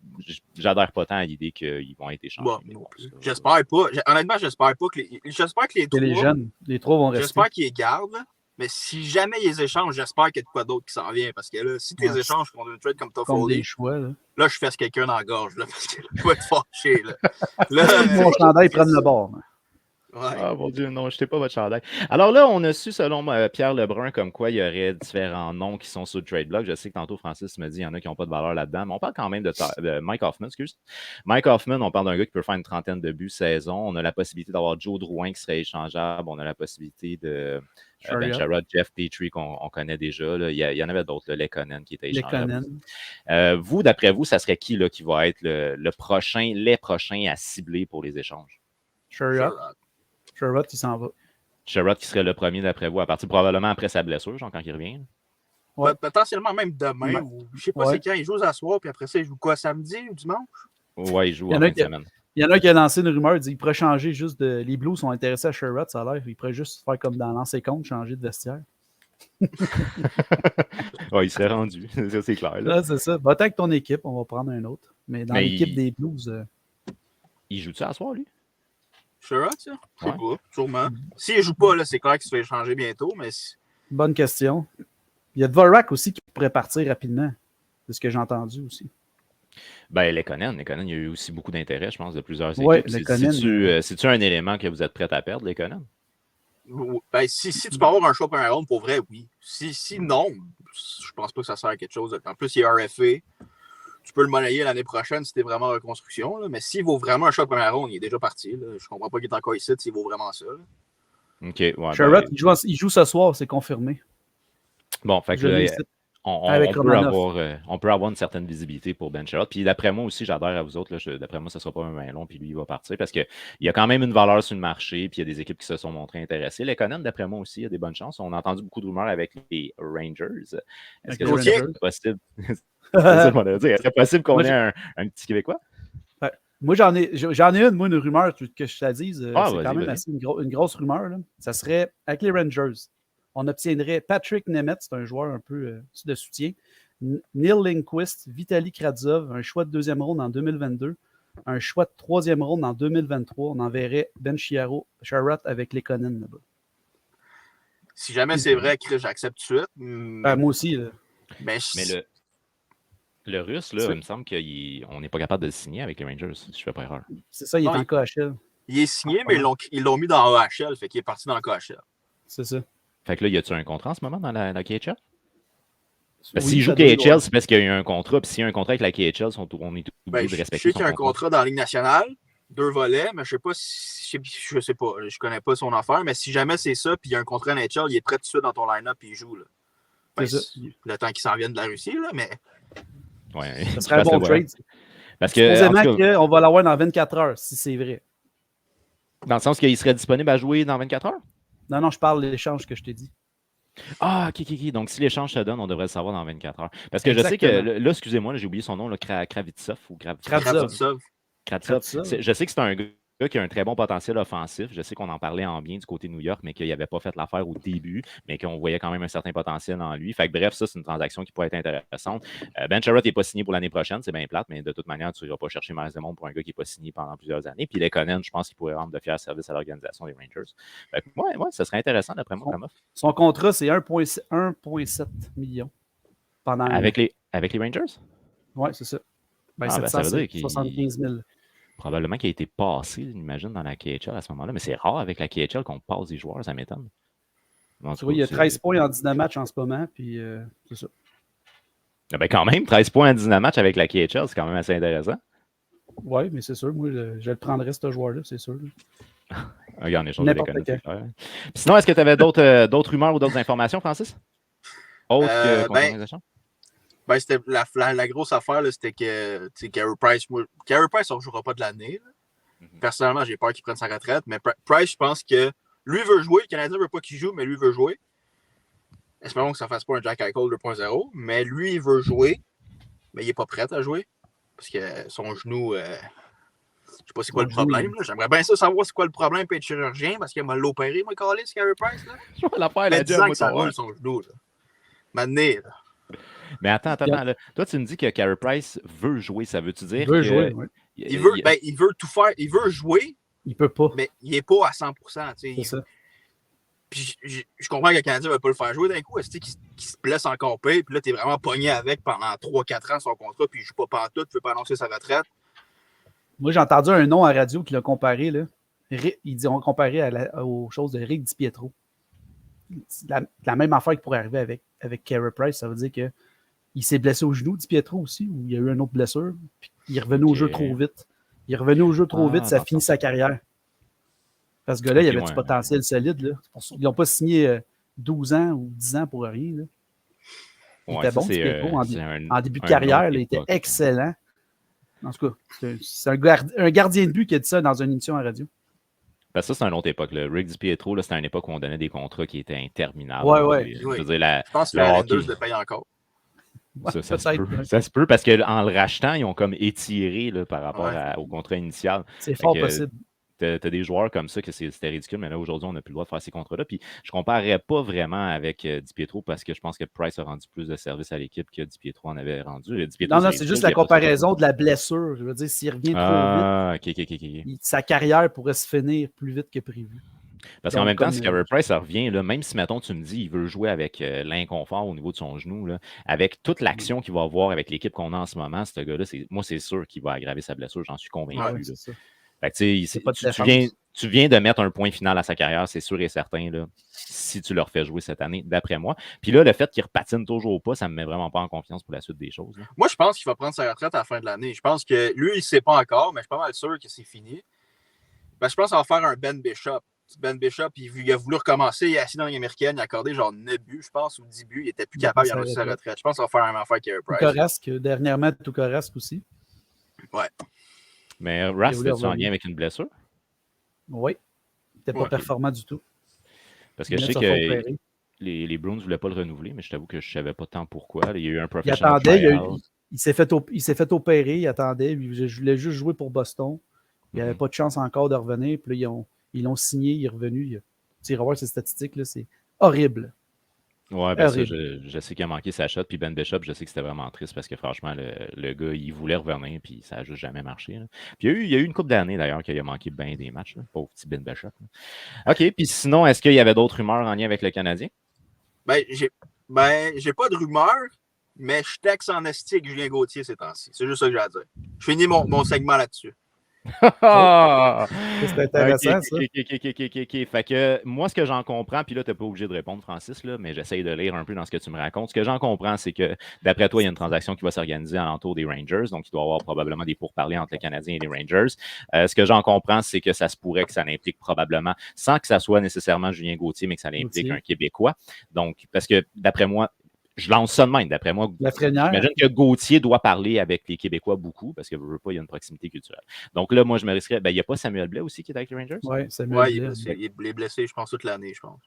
j'adhère pas tant à l'idée qu'ils vont être échangés. Bon, j'espère pas. Honnêtement, j'espère pas que les trois vont rester. J'espère qu'ils les gardent. Mais si jamais ils les échangent, j'espère qu'il y a de quoi d'autre qui s'en vient. Parce que là, si tu les échanges contre une trade comme Toffoli, là, je fesse quelqu'un dans la gorge. Là, parce que là, je vais être fâché. Là, mon chandail prenne le bord. Ouais. Ah mon Dieu, non, jetez pas votre chandail. Alors là, on a su, selon Pierre Lebrun, comme quoi il y aurait différents noms qui sont sur le trade block. Je sais que tantôt, Francis me dit qu'il y en a qui n'ont pas de valeur là-dedans, mais on parle quand même de Mike Hoffman, excuse. Mike Hoffman, on parle d'un gars qui peut faire une trentaine de buts saison. On a la possibilité d'avoir Joe Drouin qui serait échangeable. On a la possibilité de Ben Sherrod, Jeff Petrie qu'on connaît déjà. Là. Il y en avait d'autres, Lekonen qui était échangeable. Vous, d'après vous, ça serait qui là, qui va être les prochains à cibler pour les échanges? Sherrod, il s'en va. Sherrod qui serait le premier d'après vous, à partir probablement après sa blessure, genre quand il revient. Ouais. Potentiellement même demain. Ou, je ne sais pas c'est quand il joue à soir, puis après ça, il joue quoi, samedi ou dimanche? Ouais, il joue en fin de semaine. Il y en a qui a lancé une rumeur, il dit qu'il pourrait changer juste de. Les Blues sont intéressés à Sherrod, ça a l'air. Il pourrait juste faire comme dans l'ancien compte, changer de vestiaire. Ouais, il serait rendu, ça c'est clair. Là, c'est ça. Va avec ton équipe, on va prendre un autre. Mais dans l'équipe des Blues. Il joue-tu à soir, lui? Sherrod, ça? Je sais pas, sûrement. S'il ne joue pas, là, c'est clair qu'il se fait échanger bientôt, mais... Bonne question. Il y a Dvorak aussi qui pourrait partir rapidement, c'est ce que j'ai entendu aussi. Ben, Lekonen, il y a eu aussi beaucoup d'intérêt, je pense, de plusieurs équipes. Ouais, c'est-tu un élément que vous êtes prêt à perdre, Lekonen? Ben, si tu peux avoir un choix par ronde, pour vrai, oui. Si non, je pense pas que ça sert à quelque chose. En plus, il y a RFA. Tu peux le monnayer l'année prochaine si tu es vraiment en reconstruction. Là. Mais s'il vaut vraiment un choix de première ronde, il est déjà parti. Là. Je comprends pas qu'il est encore ici s'il vaut vraiment ça. Là. OK. Ouais, Sherrod, il joue ce soir, c'est confirmé. Bon, fait que Avec peut Romanov. on peut avoir une certaine visibilité pour Ben Sherrod. Puis d'après moi aussi, j'adhère à vous autres. D'après moi, ça ne sera pas un main long, puis lui, il va partir parce qu'il y a quand même une valeur sur le marché, puis il y a des équipes qui se sont montrées intéressées. Lekonen, d'après moi aussi, il y a des bonnes chances. On a entendu beaucoup de rumeurs avec les Rangers. Est-ce que c'est possible? C'est possible qu'on ait un petit Québécois? Moi, j'en ai une rumeur que je te dise. C'est quand même assez une grosse rumeur. Là. Ça serait avec les Rangers. On obtiendrait Patrick Nemeth, c'est un joueur un peu de soutien. Neil Lindquist, Vitaly Kravtsov, un choix de deuxième ronde en 2022, un choix de troisième ronde en 2023. On enverrait Ben Sherrod avec Lekonen là-bas. Si jamais c'est vrai, j'accepte tout de suite. Moi aussi. Là. Mais le Russe, là, il me semble qu'on n'est pas capable de le signer avec les Rangers, si je ne fais pas erreur. C'est ça, il est en KHL. Il est signé, mais ils l'ont mis dans AHL, fait qu'il est parti dans KHL. C'est ça. Fait que là, y a-tu un contrat en ce moment dans la KHL? Parce Oui, s'il joue KHL, c'est parce qu'il y a eu un contrat. Puis s'il y a un contrat avec la KHL, on est obligé de respecter. Je sais qu'il y a un contrat dans la Ligue nationale, 2 volets, mais je sais pas si. Je sais pas. Je connais pas son affaire, mais si jamais c'est ça, puis il y a un contrat NHL, il est prêt tout de suite dans ton line-up et il joue. Là. Le temps qu'il s'en vienne de la Russie, là, mais. Ouais, ça serait un bon trade. Parce que. Supposément qu'on va l'avoir dans 24 heures, si c'est vrai. Dans le sens qu'il serait disponible à jouer dans 24 heures? Non, je parle de l'échange que je t'ai dit. Ah, ok. Donc, si l'échange se donne, on devrait le savoir dans 24 heures. Parce que je sais que, là, excusez-moi, j'ai oublié son nom, Kravtsov. Kravtsov. Je sais que c'est un gars qui a un très bon potentiel offensif. Je sais qu'on en parlait en bien du côté de New York, mais qu'il n'avait pas fait l'affaire au début, mais qu'on voyait quand même un certain potentiel en lui. Fait que bref, ça, c'est une transaction qui pourrait être intéressante. Ben Sherrod n'est pas signé pour l'année prochaine, c'est bien plate, mais de toute manière, tu n'iras pas chercher Miles Demond pour un gars qui n'est pas signé pendant plusieurs années. Puis Lekonen, je pense qu'il pourrait rendre de fiers services à l'organisation des Rangers. Fait que, ouais, ça serait intéressant d'après moi comme offre. Son contrat, c'est 1,7 million pendant avec les Rangers? Oui, c'est ça. Ça veut dire 75 000. Probablement qu'il a été passé, j'imagine, dans la KHL à ce moment-là. Mais c'est rare avec la KHL qu'on passe des joueurs, ça m'étonne. Tu vois, il y a 13 points en 19 matchs en ce moment, puis c'est ça. Ben quand même, 13 points en 19 matchs avec la KHL, c'est quand même assez intéressant. Oui, mais c'est sûr. Moi, je le prendrais, ce joueur-là, c'est sûr. Regarde, les choses de Sinon, est-ce que tu avais d'autres rumeurs ou d'autres informations, Francis? Autre que concernant c'était la grosse affaire, là, c'était que Carey Price, on ne jouera pas de l'année. Personnellement, j'ai peur qu'il prenne sa retraite, mais Price, je pense que lui veut jouer. Le Canadien ne veut pas qu'il joue, mais lui veut jouer. Espérons que ça ne fasse pas un Jack Eichel 2.0, mais lui, il veut jouer, mais il n'est pas prêt à jouer parce que son genou, je ne sais pas c'est quoi le problème. Là. J'aimerais bien ça savoir c'est quoi le problème pour être chirurgien parce qu'il m'a l'opéré, moi, Carey Price. Là. Je vais la faire, la 10 ans que ça roule son genou. Là. Maintenant, là. Mais attends. Là. Toi, tu me dis que Carey Price veut jouer. Ça veut-tu dire qu'il veut jouer, oui. Il veut tout faire. Il veut jouer. Il peut pas. Mais il n'est pas à 100%. C'est ça. Puis je comprends que le Canadien ne va pas le faire jouer d'un coup. Qu'il se blesse encore pire. Puis là, tu es vraiment pogné avec pendant 3-4 ans son contrat. Puis il ne joue pas pantoute. Tu ne veux pas annoncer sa retraite. Moi, j'ai entendu un nom à radio qui l'a comparé. Là. Il dit on comparé aux choses de Rick DiPietro. La même affaire qui pourrait arriver avec Carey Price. Ça veut dire que il s'est blessé au genou, DiPietro aussi, ou il y a eu une autre blessure. Puis il est revenu au jeu trop vite. Ça finit sa carrière. Parce que là, il y avait du potentiel solide. Là. Ils n'ont pas signé 12 ans ou 10 ans pour rien. Là. Il était bon, DiPietro, en début de carrière. Il était excellent. En tout cas, c'est un gardien de but qui a dit ça dans une émission à radio. Parce que ça, c'est une autre époque. Là. Rick DiPietro, c'était une époque où on donnait des contrats qui étaient interminables. Oui. Je pense que les Islanders le payent encore. Ça se peut parce qu'en le rachetant, ils ont comme étiré là, par rapport au contrat initial. C'est fort possible. Tu as des joueurs comme ça que c'était ridicule, mais là, aujourd'hui, on n'a plus le droit de faire ces contrats-là. Puis je ne comparerais pas vraiment avec DiPietro parce que je pense que Price a rendu plus de services à l'équipe que DiPietro en avait rendu. Non, c'est juste la comparaison de la blessure. Je veux dire, s'il revient trop vite, sa carrière pourrait se finir plus vite que prévu. Parce qu'en même temps, si Carey Price revient, là, même si, mettons, tu me dis il veut jouer avec l'inconfort au niveau de son genou, là, avec toute l'action qu'il va avoir avec l'équipe qu'on a en ce moment, ce gars-là, moi, c'est sûr qu'il va aggraver sa blessure, j'en suis convaincu. Fait que, tu viens de mettre un point final à sa carrière, c'est sûr et certain, là, si tu le refais jouer cette année, d'après moi. Puis là, le fait qu'il repatine toujours pas, ça ne me met vraiment pas en confiance pour la suite des choses. Là. Moi, je pense qu'il va prendre sa retraite à la fin de l'année. Je pense que lui, il ne sait pas encore, mais je suis pas mal sûr que c'est fini. Ben, je pense qu'on va faire un Ben Bishop. Ben Bishop, il a voulu recommencer, il est assis dans la américaine, il a accordé genre 9 buts, je pense, ou 10 buts. Il était plus capable, il a annoncé sa retraite. Je pense qu'on va faire un affaire Carey Price. Toucoresque, dernièrement, Toucoresque aussi. Ouais. Mais Rask, c'était en lien avec une blessure? Oui. Il n'était pas performant du tout. Parce que je sais que les Bruins ne voulaient pas le renouveler, mais je t'avoue que je ne savais pas tant pourquoi. Il y a eu un professionnel. Il s'est fait opérer, il attendait. Je voulais juste jouer pour Boston. Il n'avait pas de chance encore de revenir. Puis là, ils l'ont signé, il est revenu. Tu vas voir ses statistiques, là, c'est horrible. Ouais, ben ça, je sais qu'il a manqué sa shot. Puis Ben Bishop, je sais que c'était vraiment triste parce que franchement, le gars, il voulait revenir, puis ça n'a juste jamais marché. Là. Puis il y a eu une couple d'années d'ailleurs qu'il a manqué bien des matchs. Là. Pauvre petit Ben Bishop. Là. OK, puis sinon, est-ce qu'il y avait d'autres rumeurs en lien avec le Canadien? J'ai pas de rumeurs, mais je texte en esti avec Julien Gauthier ces temps-ci. C'est juste ça que j'ai à dire. Je finis mon segment là-dessus. C'est intéressant, ça. OK. Fait que moi, ce que j'en comprends, puis là, tu n'es pas obligé de répondre, Francis, là, mais j'essaye de lire un peu dans ce que tu me racontes. Ce que j'en comprends, c'est que, d'après toi, il y a une transaction qui va s'organiser alentour des Rangers, donc il doit y avoir probablement des pourparlers entre les Canadiens et les Rangers. Ce que j'en comprends, c'est que ça se pourrait que ça implique probablement, sans que ça soit nécessairement Julien Gauthier, mais que ça implique un Québécois. Donc, parce que, d'après moi, je lance ça de même. D'après moi, j'imagine que Gauthier doit parler avec les Québécois beaucoup parce qu'il ne veut pas, il y a une proximité culturelle. Donc là, moi, je me risquerais. Ben, il n'y a pas Samuel Blais aussi qui est avec les Rangers? Oui, Samuel Blais. Il est blessé, je pense, toute l'année, je pense.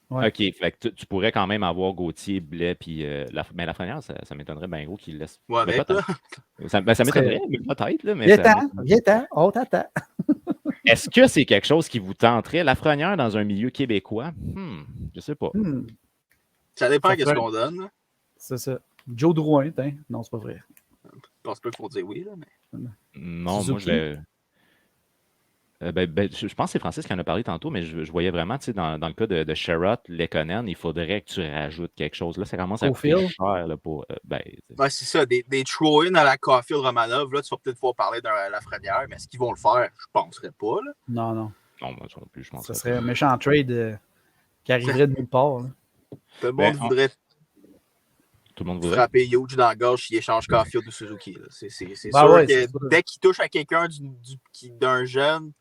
Ouais. OK. Fait que tu pourrais quand même avoir Gauthier, Blais, puis Lafrenière, ça m'étonnerait bien gros qu'il laisse. Ouais, mais ça m'étonnerait, mais peut-être. Là, mais viens-t'en, on t'attend. Est-ce que c'est quelque chose qui vous tenterait, Lafrenière, dans un milieu québécois? Je sais pas. Ça dépend de ce qu'on donne. Là. C'est ça. Joe Drouin, non, c'est pas vrai. Je pense pas qu'il faut dire oui, là, mais. Non, Suzuki. Moi, je pense que c'est Francis qui en a parlé tantôt, mais je voyais vraiment, tu sais, dans le cas de Sherrod, Lekonen, il faudrait que tu rajoutes quelque chose. Là, ça commence à coûter cher là, pour. C'est ça, des throw-in à la Caulfield Romanov. Là, tu vas peut-être pouvoir parler d'un Lafrenière, mais est-ce qu'ils vont le faire? Je ne penserais pas. Là. Non. Non, moi non plus, je pense ça serait un méchant trade qui arriverait de nulle part. Là. Tout le monde voudrait. Tout le monde voudrait. Frapper Huge dans la gorge s'il échange Caulfield ou Suzuki. Là. C'est sûr que dès qu'il touche à quelqu'un d'un jeune,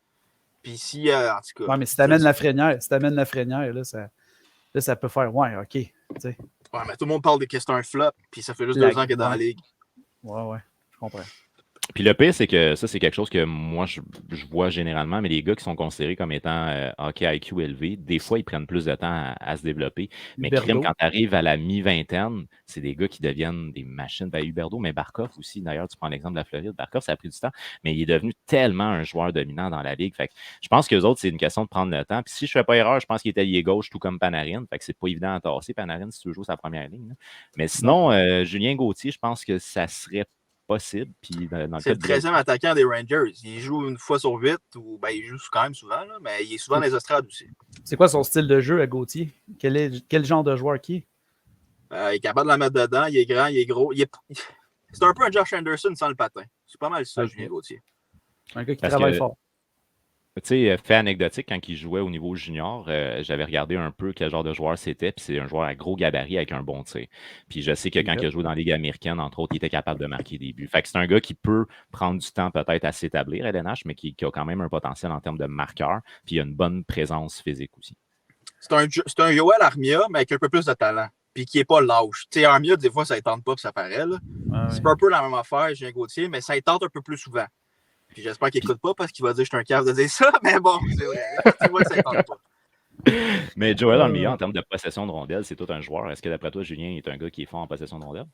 puis si, en tout cas. Ouais, mais si t'amènes Lafrenière, là, ça peut faire, OK. T'sais. Ouais, mais tout le monde parle que c'est un flop, puis ça fait juste 2 ans qu'il est dans la ligue. Ouais, je comprends. Puis le pire, c'est que ça, c'est quelque chose que moi, je vois généralement, mais les gars qui sont considérés comme étant hockey IQ élevé, des fois, ils prennent plus de temps à se développer. Mais crime, quand tu arrives à la mi-vingtaine, c'est des gars qui deviennent des machines. Ben, Huberdeau, mais Barkov aussi. D'ailleurs, tu prends l'exemple de la Floride. Barkov, ça a pris du temps, mais il est devenu tellement un joueur dominant dans la ligue. Fait que je pense qu'eux autres, c'est une question de prendre le temps. Puis si je ne fais pas erreur, je pense qu'il est allié gauche, tout comme Panarin. Fait que c'est pas évident à tasser, Panarin, si tu veux jouer sa première ligne. Là. Mais sinon, Julien Gauthier, je pense que ça serait possible. Puis c'est le 13e attaquant des Rangers. Il joue une fois sur 8, ou il joue quand même souvent, là, mais il est souvent dans les estrades aussi. C'est quoi son style de jeu à Gauthier? Quel genre de joueur qui est? Il est capable de la mettre dedans, il est grand, il est gros. C'est un peu un Josh Anderson sans le patin. C'est pas mal ça, Julien Gauthier. Un gars qui travaille fort. Tu sais, fait anecdotique, quand il jouait au niveau junior, j'avais regardé un peu quel genre de joueur c'était, puis c'est un joueur à gros gabarit avec un bon tir. Puis je sais que quand il a joué dans la Ligue américaine, entre autres, il était capable de marquer des buts. Fait que c'est un gars qui peut prendre du temps peut-être à s'établir à LNH, mais qui a quand même un potentiel en termes de marqueur, puis il a une bonne présence physique aussi. C'est un Yoel Armia, mais avec un peu plus de talent, puis qui n'est pas lâche. Tu sais, Armia, des fois, ça ne tente pas, puis ça paraît. Là. C'est pas un peu la même affaire, Julien Gauthier, mais ça tente un peu plus souvent. Puis j'espère qu'il n'écoute pas parce qu'il va dire que je suis un cave de dire ça, mais bon, c'est vrai. Tu vois, ça ne tente pas. Mais Joel dans le milieu, en termes de possession de rondelles, c'est tout un joueur. Est-ce que d'après toi, Julien est un gars qui est fort en possession de rondelles?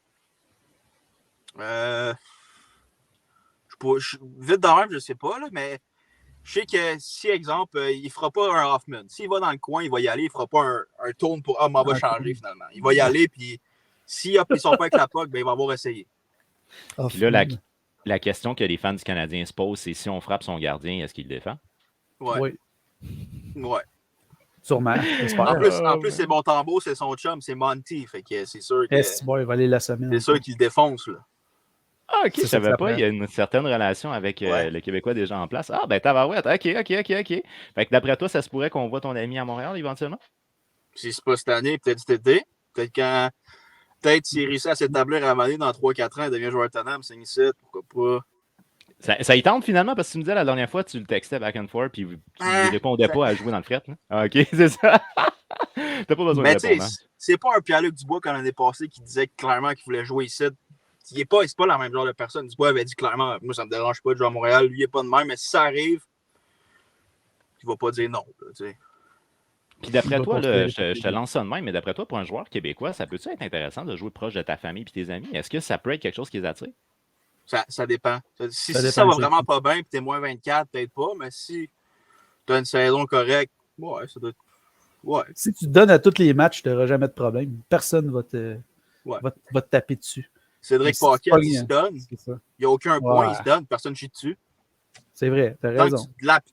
Vite dans même, je ne sais pas, là, mais je sais que si, exemple, il ne fera pas un Hoffman. S'il va dans le coin, il va y aller, il ne fera pas un tourne pour m'en va changer finalement. Il va y aller, puis s'il ne sort pas avec la puck, ben, il va avoir essayé. Puis là, la question que les fans du Canadien se posent, c'est si on frappe son gardien, est-ce qu'il le défend? Ouais. Sûrement. En plus, c'est Montembeault, c'est son chum, c'est Monty. Fait que c'est sûr que. Il va aller la semaine. C'est sûr qu'il le défonce, là. Ah, OK, je ne savais pas. Il y a une certaine relation avec le Québécois déjà en place. Ah, ben, tabarouette. OK. Fait que d'après toi, ça se pourrait qu'on voit ton ami à Montréal éventuellement? Si c'est pas cette année, peut-être cet été. Peut-être s'il réussit à s'établir à Mané dans 3-4 ans, il devient joueur autonome, c'est ici, pourquoi pas. Ça y tente finalement parce que tu me disais la dernière fois, tu le textais back and forth puis tu ne répondais pas à jouer dans le fret. Là. Ah, OK, c'est ça. T'as pas besoin de Mais tu répondre. sais, c'est pas un Pierre-Luc Dubois comme l'année passée qui disait clairement qu'il voulait jouer ici. C'est pas la même genre de personne. Dubois avait dit clairement, moi ça me dérange pas de jouer à Montréal, lui il est pas de même, mais si ça arrive, il va pas dire non. Là, Puis d'après toi, là, je te lance ça de même, mais d'après toi, pour un joueur québécois, ça peut-tu être intéressant de jouer proche de ta famille et tes amis? Est-ce que ça peut être quelque chose qui les attire? Ça dépend. Si dépend, ça va vraiment pas bien et t'es moins 24, peut-être pas, mais si t'as une saison correcte, ouais, ça doit être. Ouais. Si tu te donnes à tous les matchs, tu n'auras jamais de problème. Personne va te taper dessus. Cédric Paquette, il se donne. Il n'y a aucun point, il se donne. Personne ne chie dessus. C'est vrai, t'as raison.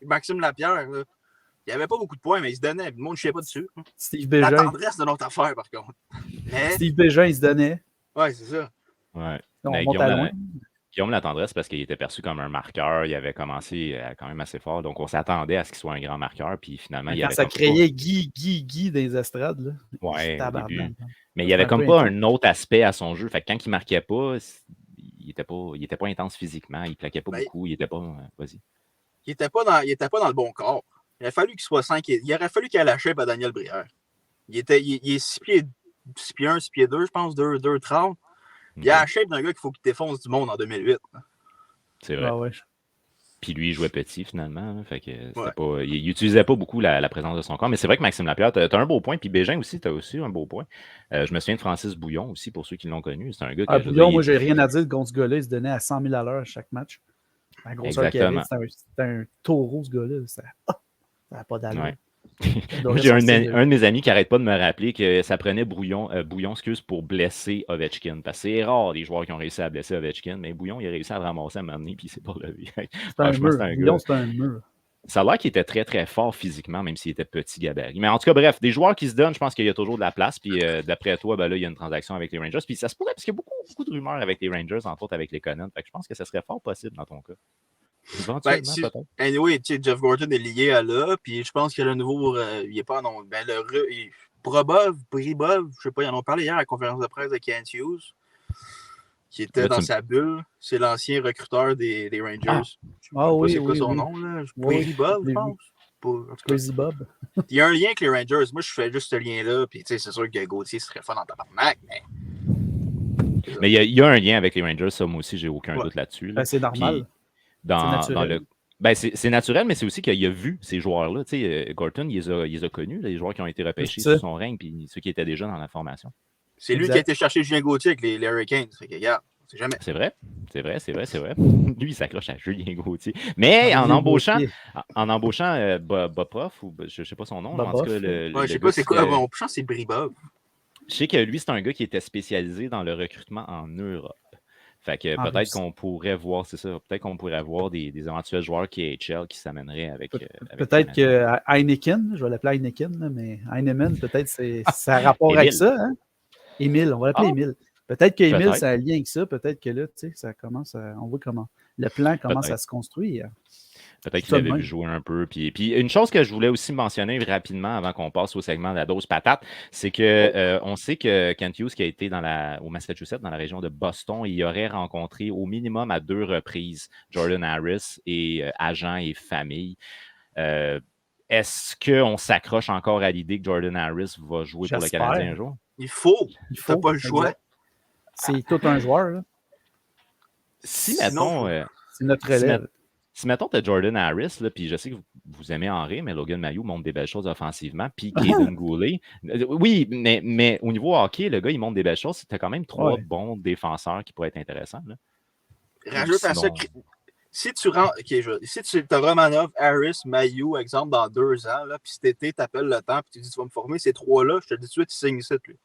Maxime Lapierre, là, il n'y avait pas beaucoup de points, mais il se donnait. Le monde ne chiait pas dessus. Steve Bégin. La tendresse de notre affaire, par contre. Mais... Steve Bégin, il se donnait. Ouais, c'est ça. Ouais. On monte à loin. Guillaume Latendresse, parce qu'il était perçu comme un marqueur, il avait commencé quand même assez fort, donc on s'attendait à ce qu'il soit un grand marqueur, puis finalement, il avait ça créait Guy des estrades. Là. Ouais, au début. Mais il n'y avait comme pas un autre aspect à son jeu. Fait que quand il marquait pas, il était pas intense physiquement, il plaquait pas beaucoup, il était pas. Vas-y. Il était pas dans le bon corps. Il aurait fallu qu'il soit 5. Il aurait fallu qu'il ait la shape à Daniel Brière. Il est 6 pieds 1, 6 pieds 2, je pense, 2,30. Il a la shape d'un gars qu'il faut qu'il défonce du monde en 2008. C'est vrai. Ah ouais. Puis lui, il jouait petit finalement. Fait que pas, il n'utilisait pas beaucoup la présence de son corps. Mais c'est vrai que Maxime Lapierre, tu as un beau point. Puis Bégin aussi, tu as aussi un beau point. Je me souviens de Francis Bouillon aussi, pour ceux qui l'ont connu. C'est un gars qui. Bouillon, moi, j'ai rien à dire contre ce gars-là. Il se donnait à 100 000 à l'heure à chaque match. Un grosseur qu'il avait, c'était un taureau, ce gars-là. Ça n'a pas d'allure. Ouais. Moi, j'ai un de mes amis qui n'arrête pas de me rappeler que ça prenait Bouillon pour blesser Ovechkin. Parce que c'est rare les joueurs qui ont réussi à blesser Ovechkin, mais Bouillon, il a réussi à le ramasser à un moment donné puis il s'est pas relevé. C'est un mur. Bouillon, c'est un mur. Ça a l'air qu'il était très, très fort physiquement, même s'il était petit gabarit. Mais en tout cas, bref, des joueurs qui se donnent, je pense qu'il y a toujours de la place. Puis d'après toi, ben là, il y a une transaction avec les Rangers. Puis ça se pourrait, parce qu'il y a beaucoup de rumeurs avec les Rangers, entre autres avec les Conan. Fait que je pense que ça serait fort possible dans ton cas. Éventuellement, peut-être. Anyway, Jeff Gorton est lié à là, puis je pense que le nouveau, il n'est pas non. Ben, Bribov, je sais pas, ils en ont parlé hier à la conférence de presse de Kent Hughes, qui était dans sa bulle. C'est l'ancien recruteur des Rangers. Oui, c'est quoi son nom, là? Bribov, je pense. Bribov. Il y a un lien avec les Rangers. Moi, je fais juste ce lien-là, puis c'est sûr que Gauthier serait fun en tabarnak, mais. Mais il y a un lien avec les Rangers, ça, moi aussi, j'ai aucun doute là-dessus. Ben, c'est normal. C'est naturel, mais c'est aussi qu'il a vu ces joueurs-là. Gorton, il les a connus, les joueurs qui ont été repêchés sous son règne, puis ceux qui étaient déjà dans la formation. C'est lui qui a été chercher Julien Gauthier avec les Hurricanes. Fait que, regarde, c'est jamais. C'est vrai. Lui, il s'accroche à Julien Gauthier. Mais en embauchant Bobov, ou je ne sais pas son nom, en tout cas, je sais pas c'est quoi, je pense que c'est Bribov. Je sais que lui, c'est un gars qui était spécialisé dans le recrutement en Europe. Fait que peut-être qu'on pourrait voir, c'est ça, peut-être qu'on pourrait voir des éventuels joueurs KHL qui s'amèneraient avec. Peut-être que Heineken, je vais l'appeler Heineken, mais Heinemann, peut-être ça a rapport avec ça. Hein? Émile, on va l'appeler Émile. Peut-être qu'Émile, ça a un lien avec ça. Peut-être que là, tu sais, ça commence à. On voit comment. Le plan commence à se construire. Peut-être qu'il avait vu jouer un peu. Puis une chose que je voulais aussi mentionner rapidement avant qu'on passe au segment de la dose patate, c'est que on sait que Kent Hughes, qui a été au Massachusetts, dans la région de Boston, il aurait rencontré au minimum à 2 reprises Jordan Harris et agents et famille. Est-ce qu'on s'accroche encore à l'idée que Jordan Harris va jouer pour le Canadien un jour? Il faut. Pas le choix. C'est tout un joueur. Là. Si, mettons... c'est notre relève. Si, mettons, tu as Jordan Harris, là, puis je sais que vous aimez en rire, mais Logan Mailloux montre des belles choses offensivement, puis Kaden Goulet. Oui, mais au niveau hockey, le gars, il montre des belles choses. Tu as quand même 3 bons défenseurs qui pourraient être intéressants. Là. Rajoute à ça, si tu as Romanov, Harris, Mailloux, exemple, dans 2 ans, là, puis cet été, tu appelles le temps, puis tu dis tu vas me former ces 3-là, je te dis tout de suite, il signe ici, lui.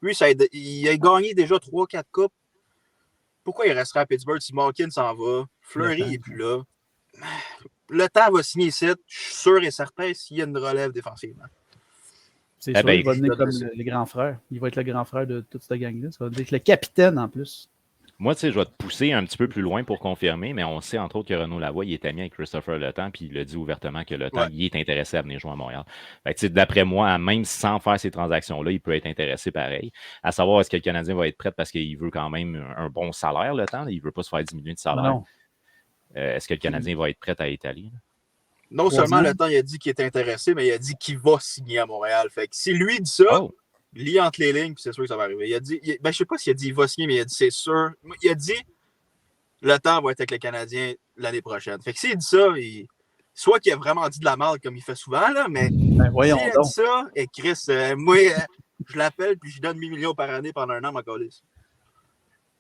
Lui, il a gagné déjà 3-4 coupes. Pourquoi il resterait à Pittsburgh si Malkin s'en va? Fleury n'est plus là. Le temps va signer ici, je suis sûr et certain, s'il y a une relève défensivement. C'est sûr, il va venir comme le grand frère. Il va être le grand frère de toute cette gang-là. Ça va être le capitaine en plus. Moi, tu sais, je vais te pousser un petit peu plus loin pour confirmer, mais on sait entre autres que Renaud Lavoie, il est ami avec Christopher Le Temps, puis il a dit ouvertement que Le Temps, il est intéressé à venir jouer à Montréal. Fait que, d'après moi, même sans faire ces transactions-là, il peut être intéressé pareil. À savoir, est-ce que le Canadien va être prêt parce qu'il veut quand même un bon salaire, Le Temps? Il ne veut pas se faire diminuer de salaire. Non. Est-ce que le Canadien va être prêt à l'Italie? Non seulement le temps, il a dit qu'il est intéressé, mais il a dit qu'il va signer à Montréal. Fait que si lui dit ça, lit entre les lignes, puis c'est sûr que ça va arriver. Il a dit, je sais pas s'il a dit qu'il va signer, mais il a dit c'est sûr. Il a dit le temps va être avec les Canadiens l'année prochaine. Fait que s'il dit ça, soit qu'il a vraiment dit de la merde comme il fait souvent, là, mais voyons s'il a dit ça, et Chris, moi, je l'appelle puis je lui donne 8 millions par année pendant un an, ma colisse.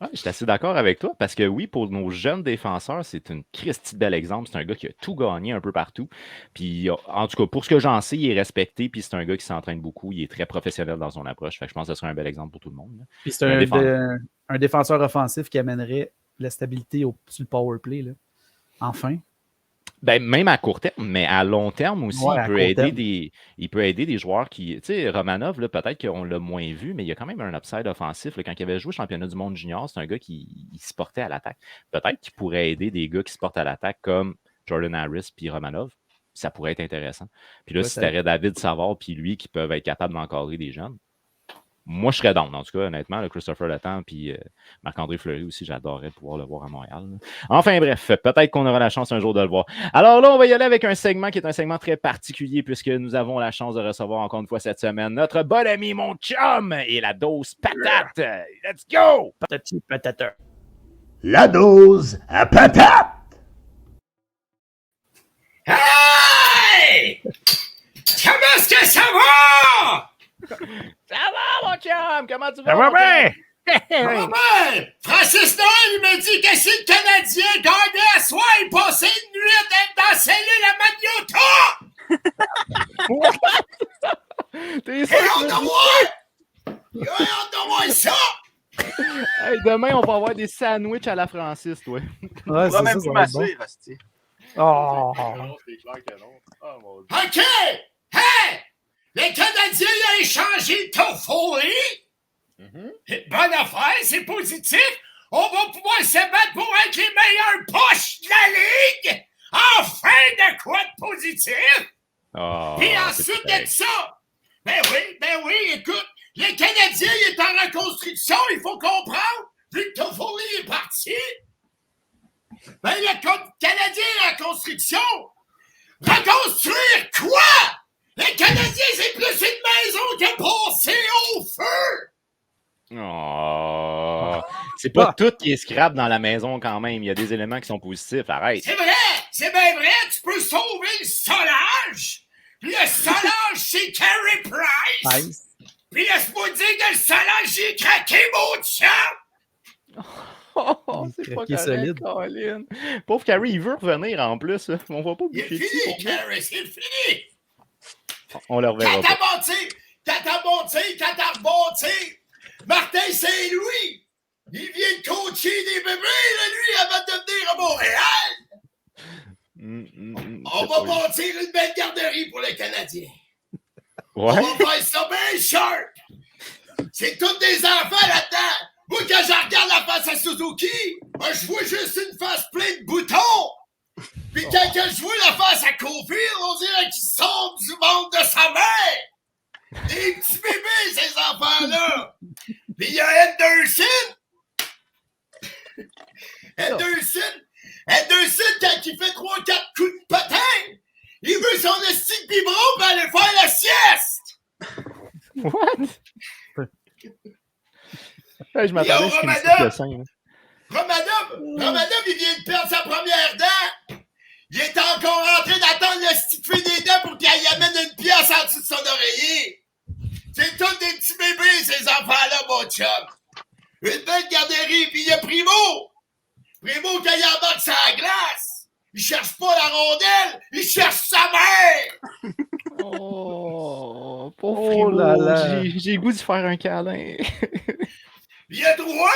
Ouais, je suis assez d'accord avec toi parce que oui, pour nos jeunes défenseurs, c'est une Christie de bel exemple. C'est un gars qui a tout gagné un peu partout. Puis en tout cas, pour ce que j'en sais, il est respecté. Puis c'est un gars qui s'entraîne beaucoup. Il est très professionnel dans son approche. Fait que je pense que ce serait un bel exemple pour tout le monde. Là. Puis c'est un défenseur offensif qui amènerait la stabilité sur le power play. Là. Enfin. Ben, même à court terme, mais à long terme aussi, il peut aider des joueurs qui... Tu sais, Romanov, là, peut-être qu'on l'a moins vu, mais il y a quand même un upside offensif. Là. Quand il avait joué au championnat du monde junior, c'est un gars qui se portait à l'attaque. Peut-être qu'il pourrait aider des gars qui se portent à l'attaque comme Jordan Harris puis Romanov. Ça pourrait être intéressant. Puis là, si tu aurais David Savard puis lui qui peuvent être capables d'encadrer des jeunes, moi, je serais down, en tout cas, honnêtement. Le Christopher Letang puis Marc-André Fleury aussi, j'adorerais pouvoir le voir à Montréal. Là. Enfin, bref, peut-être qu'on aura la chance un jour de le voir. Alors là, on va y aller avec un segment qui est un segment très particulier puisque nous avons la chance de recevoir encore une fois cette semaine notre bon ami, mon chum, et la dose patate. Let's go! Patati patata. La dose à patate! Hey! Comment est-ce que ça va? Ça va, mon chum! Comment tu vas? Ça va bien! Ça va bien! Francis Noël, il m'a dit que si le Canadien gagnait à soir, il passait une nuit dans la cellule à Magnotta! T'es J'ai hâte de voir! J'ai hâte de voir ça! Hey, demain, on va avoir des sandwichs à la Francis, toi. Ouais, va même ça plus va être bon. masser, Rasti. Oh. C'est clair que non. Oh, mon Dieu. OK! Hey! Les Canadiens ont échangé Toffoli. Bonne affaire, c'est positif. On va pouvoir se battre pour être les meilleurs poches de la Ligue. Enfin, de quoi de positif? Oh, Puis ensuite de ça, ben oui, écoute, le Canadien est en reconstruction, il faut comprendre. Vu que Toffoli est parti, ben le Canadien est en construction. Reconstruire quoi? Les Canadiens, c'est plus une maison qui est passée au feu! Oh. C'est pas tout qui est scrap dans la maison quand même. Il y a des éléments qui sont positifs. Arrête. C'est bien vrai, tu peux sauver le solage. Puis le solage, c'est Carey Price. Nice. Puis laisse-moi dire que le solage, j'ai craqué mon chum. Oh, c'est pas correct, solide. Colin. Pauvre Carey, il veut revenir en plus. On va pas Il est boucher fini, dessus. Carey, c'est fini. On le reverra Quand pas. t'as rebâti, Martin Saint-Louis, il vient de coacher des bébés, là, lui, avant de venir à Montréal. On va bâtir une belle garderie pour les Canadiens. Ouais. On va faire ça bien sharp. C'est tous des enfants là-dedans. Moi, quand je regarde la face à Suzuki, je vois juste une face pleine de boutons. Puis quand je vois la face à Cofield, on dirait qu'il sort du monde de sa mère. Des petits bébés, ces enfants-là. Puis il y a Henderson. Henderson, quand il fait 3-4 coups de patin, il veut son esti de biberon pour aller faire la sieste. What? Hey, je m'attendais à ce qu'il me dise le sein. Romanov, il vient de perdre sa première dent. Il est encore en train d'attendre le stick des dents pour qu'il amène une pièce en dessous de son oreiller. C'est tous des petits bébés, ces enfants-là, mon chum. Une belle garderie, puis il y a Primo. Primo, quand il embarque sur la glace, il cherche pas la rondelle, il cherche sa mère. Oh, pauvre Primo. J'ai le goût de faire un câlin. Il y a Drouin.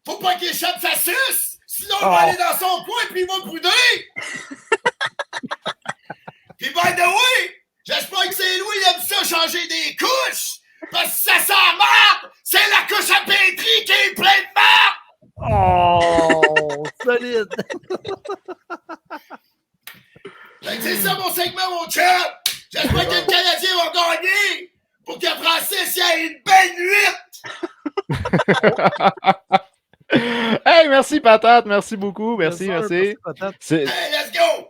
Faut pas qu'il échappe sa suce. Sinon, il va aller dans son coin puis il va brouder. Puis, by the way, j'espère que c'est Louis, il aime ça changer des couches. Parce que ça sent marde. C'est la couche à pétri qui est pleine de marde. Oh, solide. Fait que c'est ça mon segment, mon chum. J'espère que le Canadien va gagner pour que Francis ait une belle nuit. Hey, merci Patate, merci beaucoup, merci, Yes, sir, merci. Patate. C'est Hey, let's go!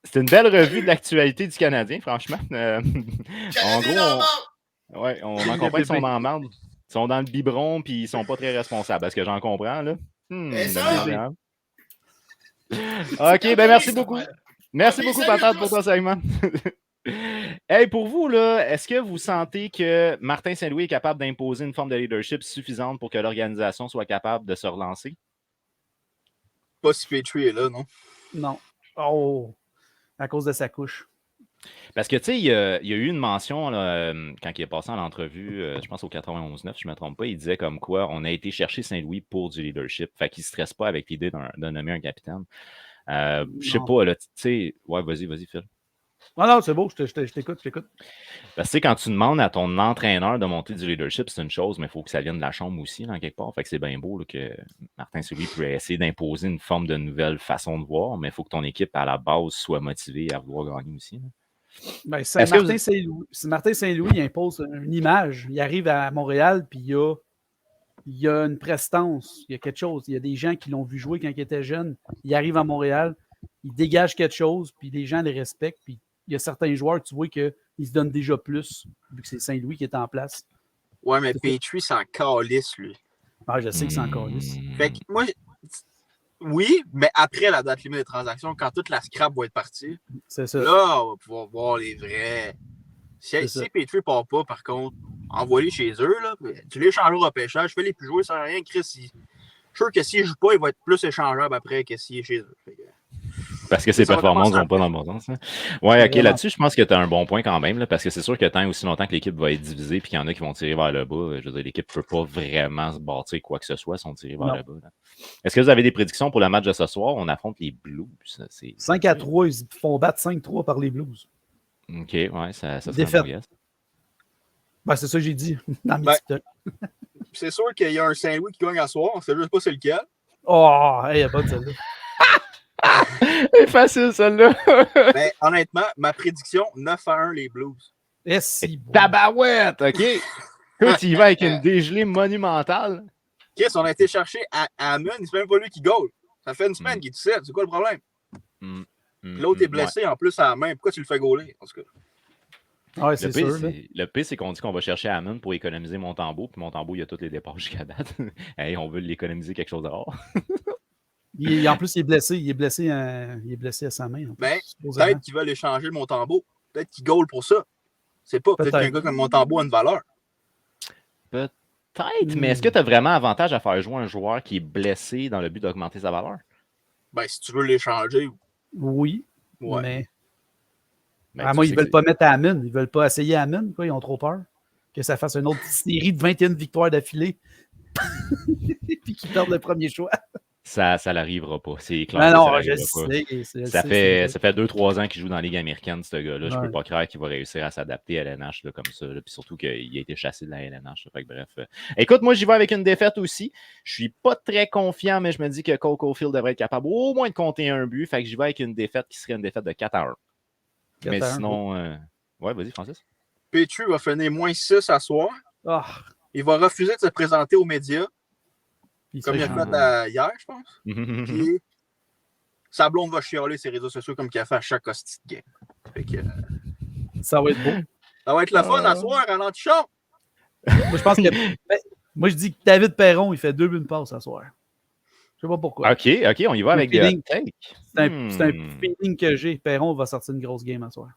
c'est une belle revue de l'actualité du Canadien, franchement. En Canadien gros, dans on en comprend qu'ils sont dans la merde. Ils sont dans le biberon puis ils sont pas très responsables, parce que j'en comprends, là. Et ça? Dommage. OK, ben merci beaucoup. Merci beaucoup, salut à Patate, tous. pour ton segment. Hey, pour vous, là, est-ce que vous sentez que Martin Saint-Louis est capable d'imposer une forme de leadership suffisante pour que l'organisation soit capable de se relancer? Pas si Petrie est là, non? Non. Oh, à cause de sa couche. Parce que, tu sais, il y a eu une mention là, quand il est passé en entrevue, je pense au 91-9, si je ne me trompe pas, il disait comme quoi on a été chercher Saint-Louis pour du leadership. Fait qu'il ne stresse pas avec l'idée de nommer un capitaine. Je sais Non. pas, là, tu sais. Ouais, vas-y, Phil. Non, c'est beau, je t'écoute. Parce que, tu sais, quand tu demandes à ton entraîneur de monter du leadership, c'est une chose, mais il faut que ça vienne de la chambre aussi, là, quelque part. Fait que c'est bien beau là, que Martin Saint-Louis peut essayer d'imposer une forme de nouvelle façon de voir, mais il faut que ton équipe, à la base, soit motivée à vouloir gagner aussi. Là. Ben, Est-ce que si Martin Saint-Louis il impose une image, il arrive à Montréal, puis il y a une prestance, il y a quelque chose. Il y a des gens qui l'ont vu jouer quand il était jeune. Il arrive à Montréal, il dégage quelque chose, puis les gens les respectent. Puis il y a certains joueurs, tu vois, qu'ils se donnent déjà plus, vu que c'est Saint-Louis qui est en place. Ouais, mais Petrie, c'est en calice, lui. Ah, je sais que c'est encore lisse. Fait que moi, oui, mais après la date limite des transactions, quand toute la scrap va être partie, C'est ça. là, on va pouvoir voir les vrais. C'est ça. Si Petrie part pas, par contre, envoie-les chez eux, là, tu les échanges au repêchage, fais les plus jouer sans rien. Chris, je suis sûr que s'il joue pas, il va être plus échangeable après que s'il est chez eux. Fait que... Parce que ses Ça va performances commencer vont pas dans le bon sens. Hein. Ouais, ok, Vraiment. là-dessus, je pense que tu as un bon point quand même, là, parce que c'est sûr que tant aussi longtemps que l'équipe va être divisée puis qu'il y en a qui vont tirer vers le bas, je veux dire, l'équipe ne peut pas vraiment se bâtir quoi que ce soit si on tire vers Non. le bas. Là. Est-ce que vous avez des prédictions pour le match de ce soir? On affronte les Blues. C'est... 5-3, ils font battre 5-3 par les Blues. Ok, ouais, ça serait Défaite. un bon guess. Ben, c'est ça que j'ai dit dans mes Ben, TikTok. C'est sûr qu'il y a un Saint-Louis qui gagne à soir, on sait juste pas c'est lequel. Oh, il n'y a pas de celle-là. C'est facile, celle-là. Mais honnêtement, ma prédiction, 9-1 les Blues. Et si bon. Tabarouette, ok. Écoute, il va avec une dégelée monumentale. Chris, on a été chercher à Hammond, c'est même pas lui qui goal. Ça fait une semaine qu'il est tout seul, c'est quoi le problème? L'autre est blessé en plus à la main, pourquoi tu le fais gauler? En tout cas. Ouais, c'est sûr. Là. Le pire, c'est qu'on dit qu'on va chercher Hammond pour économiser Montembeault, puis Montembeault, il y a tous les départs jusqu'à date. Hey, on veut l'économiser quelque chose dehors. En plus, il est blessé. Il est blessé à sa main. En plus, Ben, supposément. peut-être qu'ils veulent échanger le Montembeault. Peut-être qu'ils goal pour ça. C'est pas. Peut-être Peut-être. qu'un gars comme Montembeault a une valeur. Peut-être, mais est-ce que tu as vraiment avantage à faire jouer un joueur qui est blessé dans le but d'augmenter sa valeur? Ben, si tu veux l'échanger. Oui, Ouais. mais Ben, moi, tu ils sais veulent pas mettre Hammond. Ils veulent pas essayer Hammond. Quoi. Ils ont trop peur que ça fasse une autre série de 21 victoires d'affilée puis qu'ils perdent le premier choix. Ça n'arrivera pas. C'est clair. Ben que non, ça je l'arrivera pas. sais. Ça fait 2-3 ans qu'il joue dans la Ligue américaine, ce gars-là. Je Ouais. peux pas croire qu'il va réussir à s'adapter à l'NH là, comme ça. Là. Puis surtout qu'il a été chassé de la LNH. Là. Fait que, bref. Écoute, moi, j'y vais avec une défaite aussi. Je suis pas très confiant, mais je me dis que Cole Caulfield devrait être capable au moins de compter un but. Fait que j'y vais avec une défaite qui serait une défaite de 4-1. Mais 4-1, sinon... Ouais, vas-y, Francis. Petrie va finir moins 6 à soir. Ah, Il va refuser de se présenter aux médias, puis comme il a ça, fait hier, je pense. Puis sa blonde va chialer ses réseaux sociaux comme qu'il a fait à chaque hostie de game. Fait que, ça va être beau. ça va être le fun à soir à l'antichambre. Moi, je pense que. Moi, je dis que David Perron, il fait 2 buts de passe ce soir. Je sais pas pourquoi. OK, on y va avec des hot takes. C'est un feeling que j'ai. Perron va sortir une grosse game à soir.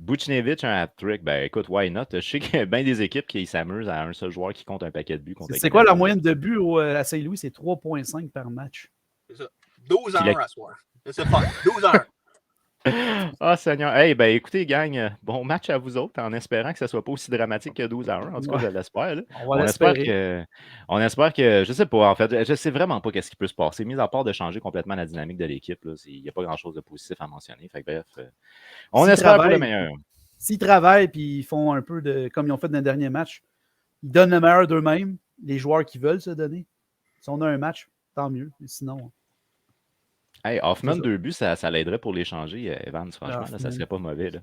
Buchnevich, un hat-trick, ben écoute, why not? Je sais qu'il y a bien des équipes qui s'amusent à un seul joueur qui compte un paquet de buts. C'est quoi la moyenne de buts à Saint-Louis? C'est 3,5 par match. C'est ça. 12 à 1 à soir. C'est fun. 12 à 1. Ah, Seigneur. Hey, ben écoutez, gang, bon match à vous autres, en espérant que ça ne soit pas aussi dramatique que 12 à 1. En tout cas, je l'espère. Là. On espère que, je sais pas, en fait, je sais vraiment pas qu'est-ce qui peut se passer, mis à part de changer complètement la dynamique de l'équipe. Il n'y a pas grand-chose de positif à mentionner. Fait que, bref, on espère pour le meilleur. S'ils travaillent et ils font un peu de comme ils ont fait dans le dernier match, ils donnent le meilleur d'eux-mêmes, les joueurs qui veulent se donner. Si on a un match, tant mieux. Mais sinon. Hey, Hoffman, 2 buts, ça l'aiderait pour l'échanger, Evans, franchement. Ah, Là, ça serait pas mauvais. Là.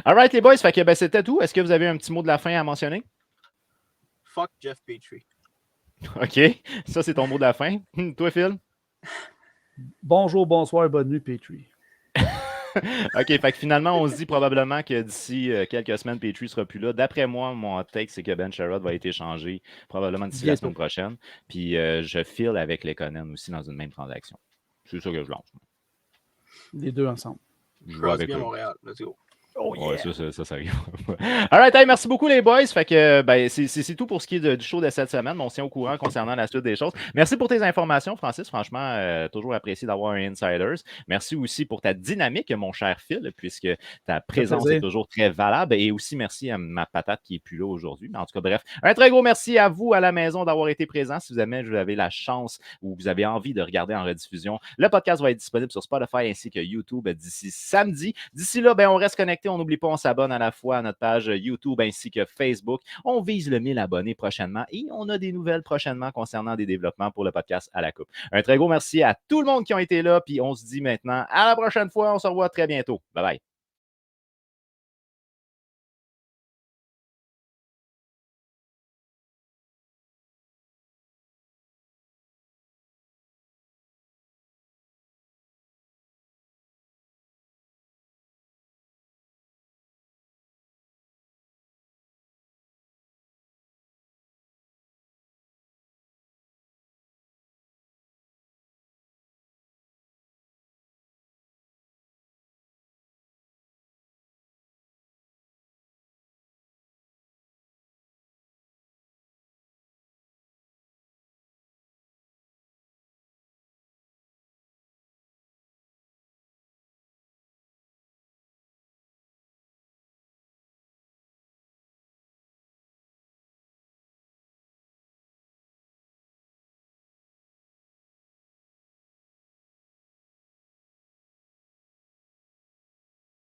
All right, les boys, fait que, ben, c'était tout. Est-ce que vous avez un petit mot de la fin à mentionner? Fuck Jeff Petrie. OK. Ça, c'est ton mot de la fin. Toi, Phil? Bonjour, bonsoir, bonne nuit, Petrie. OK, fait que finalement, on se dit probablement que d'ici quelques semaines, Petrie ne sera plus là. D'après moi, mon hot take, c'est que Ben Sherrod va être échangé probablement d'ici la Bientôt. semaine prochaine. Puis je file avec Lekonen aussi dans une même transaction. C'est ça que je lance. Les deux ensemble. Je vois avec Crosby à eux. Montréal. Let's go. Oh Ouais, yeah! ça arrive. All right, hey, merci beaucoup les boys. Fait que ben, c'est tout pour ce qui est du show de cette semaine. On se tient au courant concernant la suite des choses. Merci pour tes informations, Francis. Franchement, toujours apprécié d'avoir un insiders. Merci aussi pour ta dynamique, mon cher Phil, puisque ta présence est toujours très valable. Et aussi merci à ma patate qui n'est plus là aujourd'hui. Mais en tout cas, bref, un très gros merci à vous à la maison d'avoir été présent. Si jamais vous avez la chance ou vous avez envie de regarder en rediffusion, le podcast va être disponible sur Spotify ainsi que YouTube d'ici samedi. D'ici là, ben, on reste connecté. On n'oublie pas, on s'abonne à la fois à notre page YouTube ainsi que Facebook. On vise le 1000 abonnés prochainement et on a des nouvelles prochainement concernant des développements pour le podcast à la coupe. Un très gros merci à tout le monde qui ont été là. Puis on se dit maintenant à la prochaine fois. On se revoit très bientôt. Bye bye.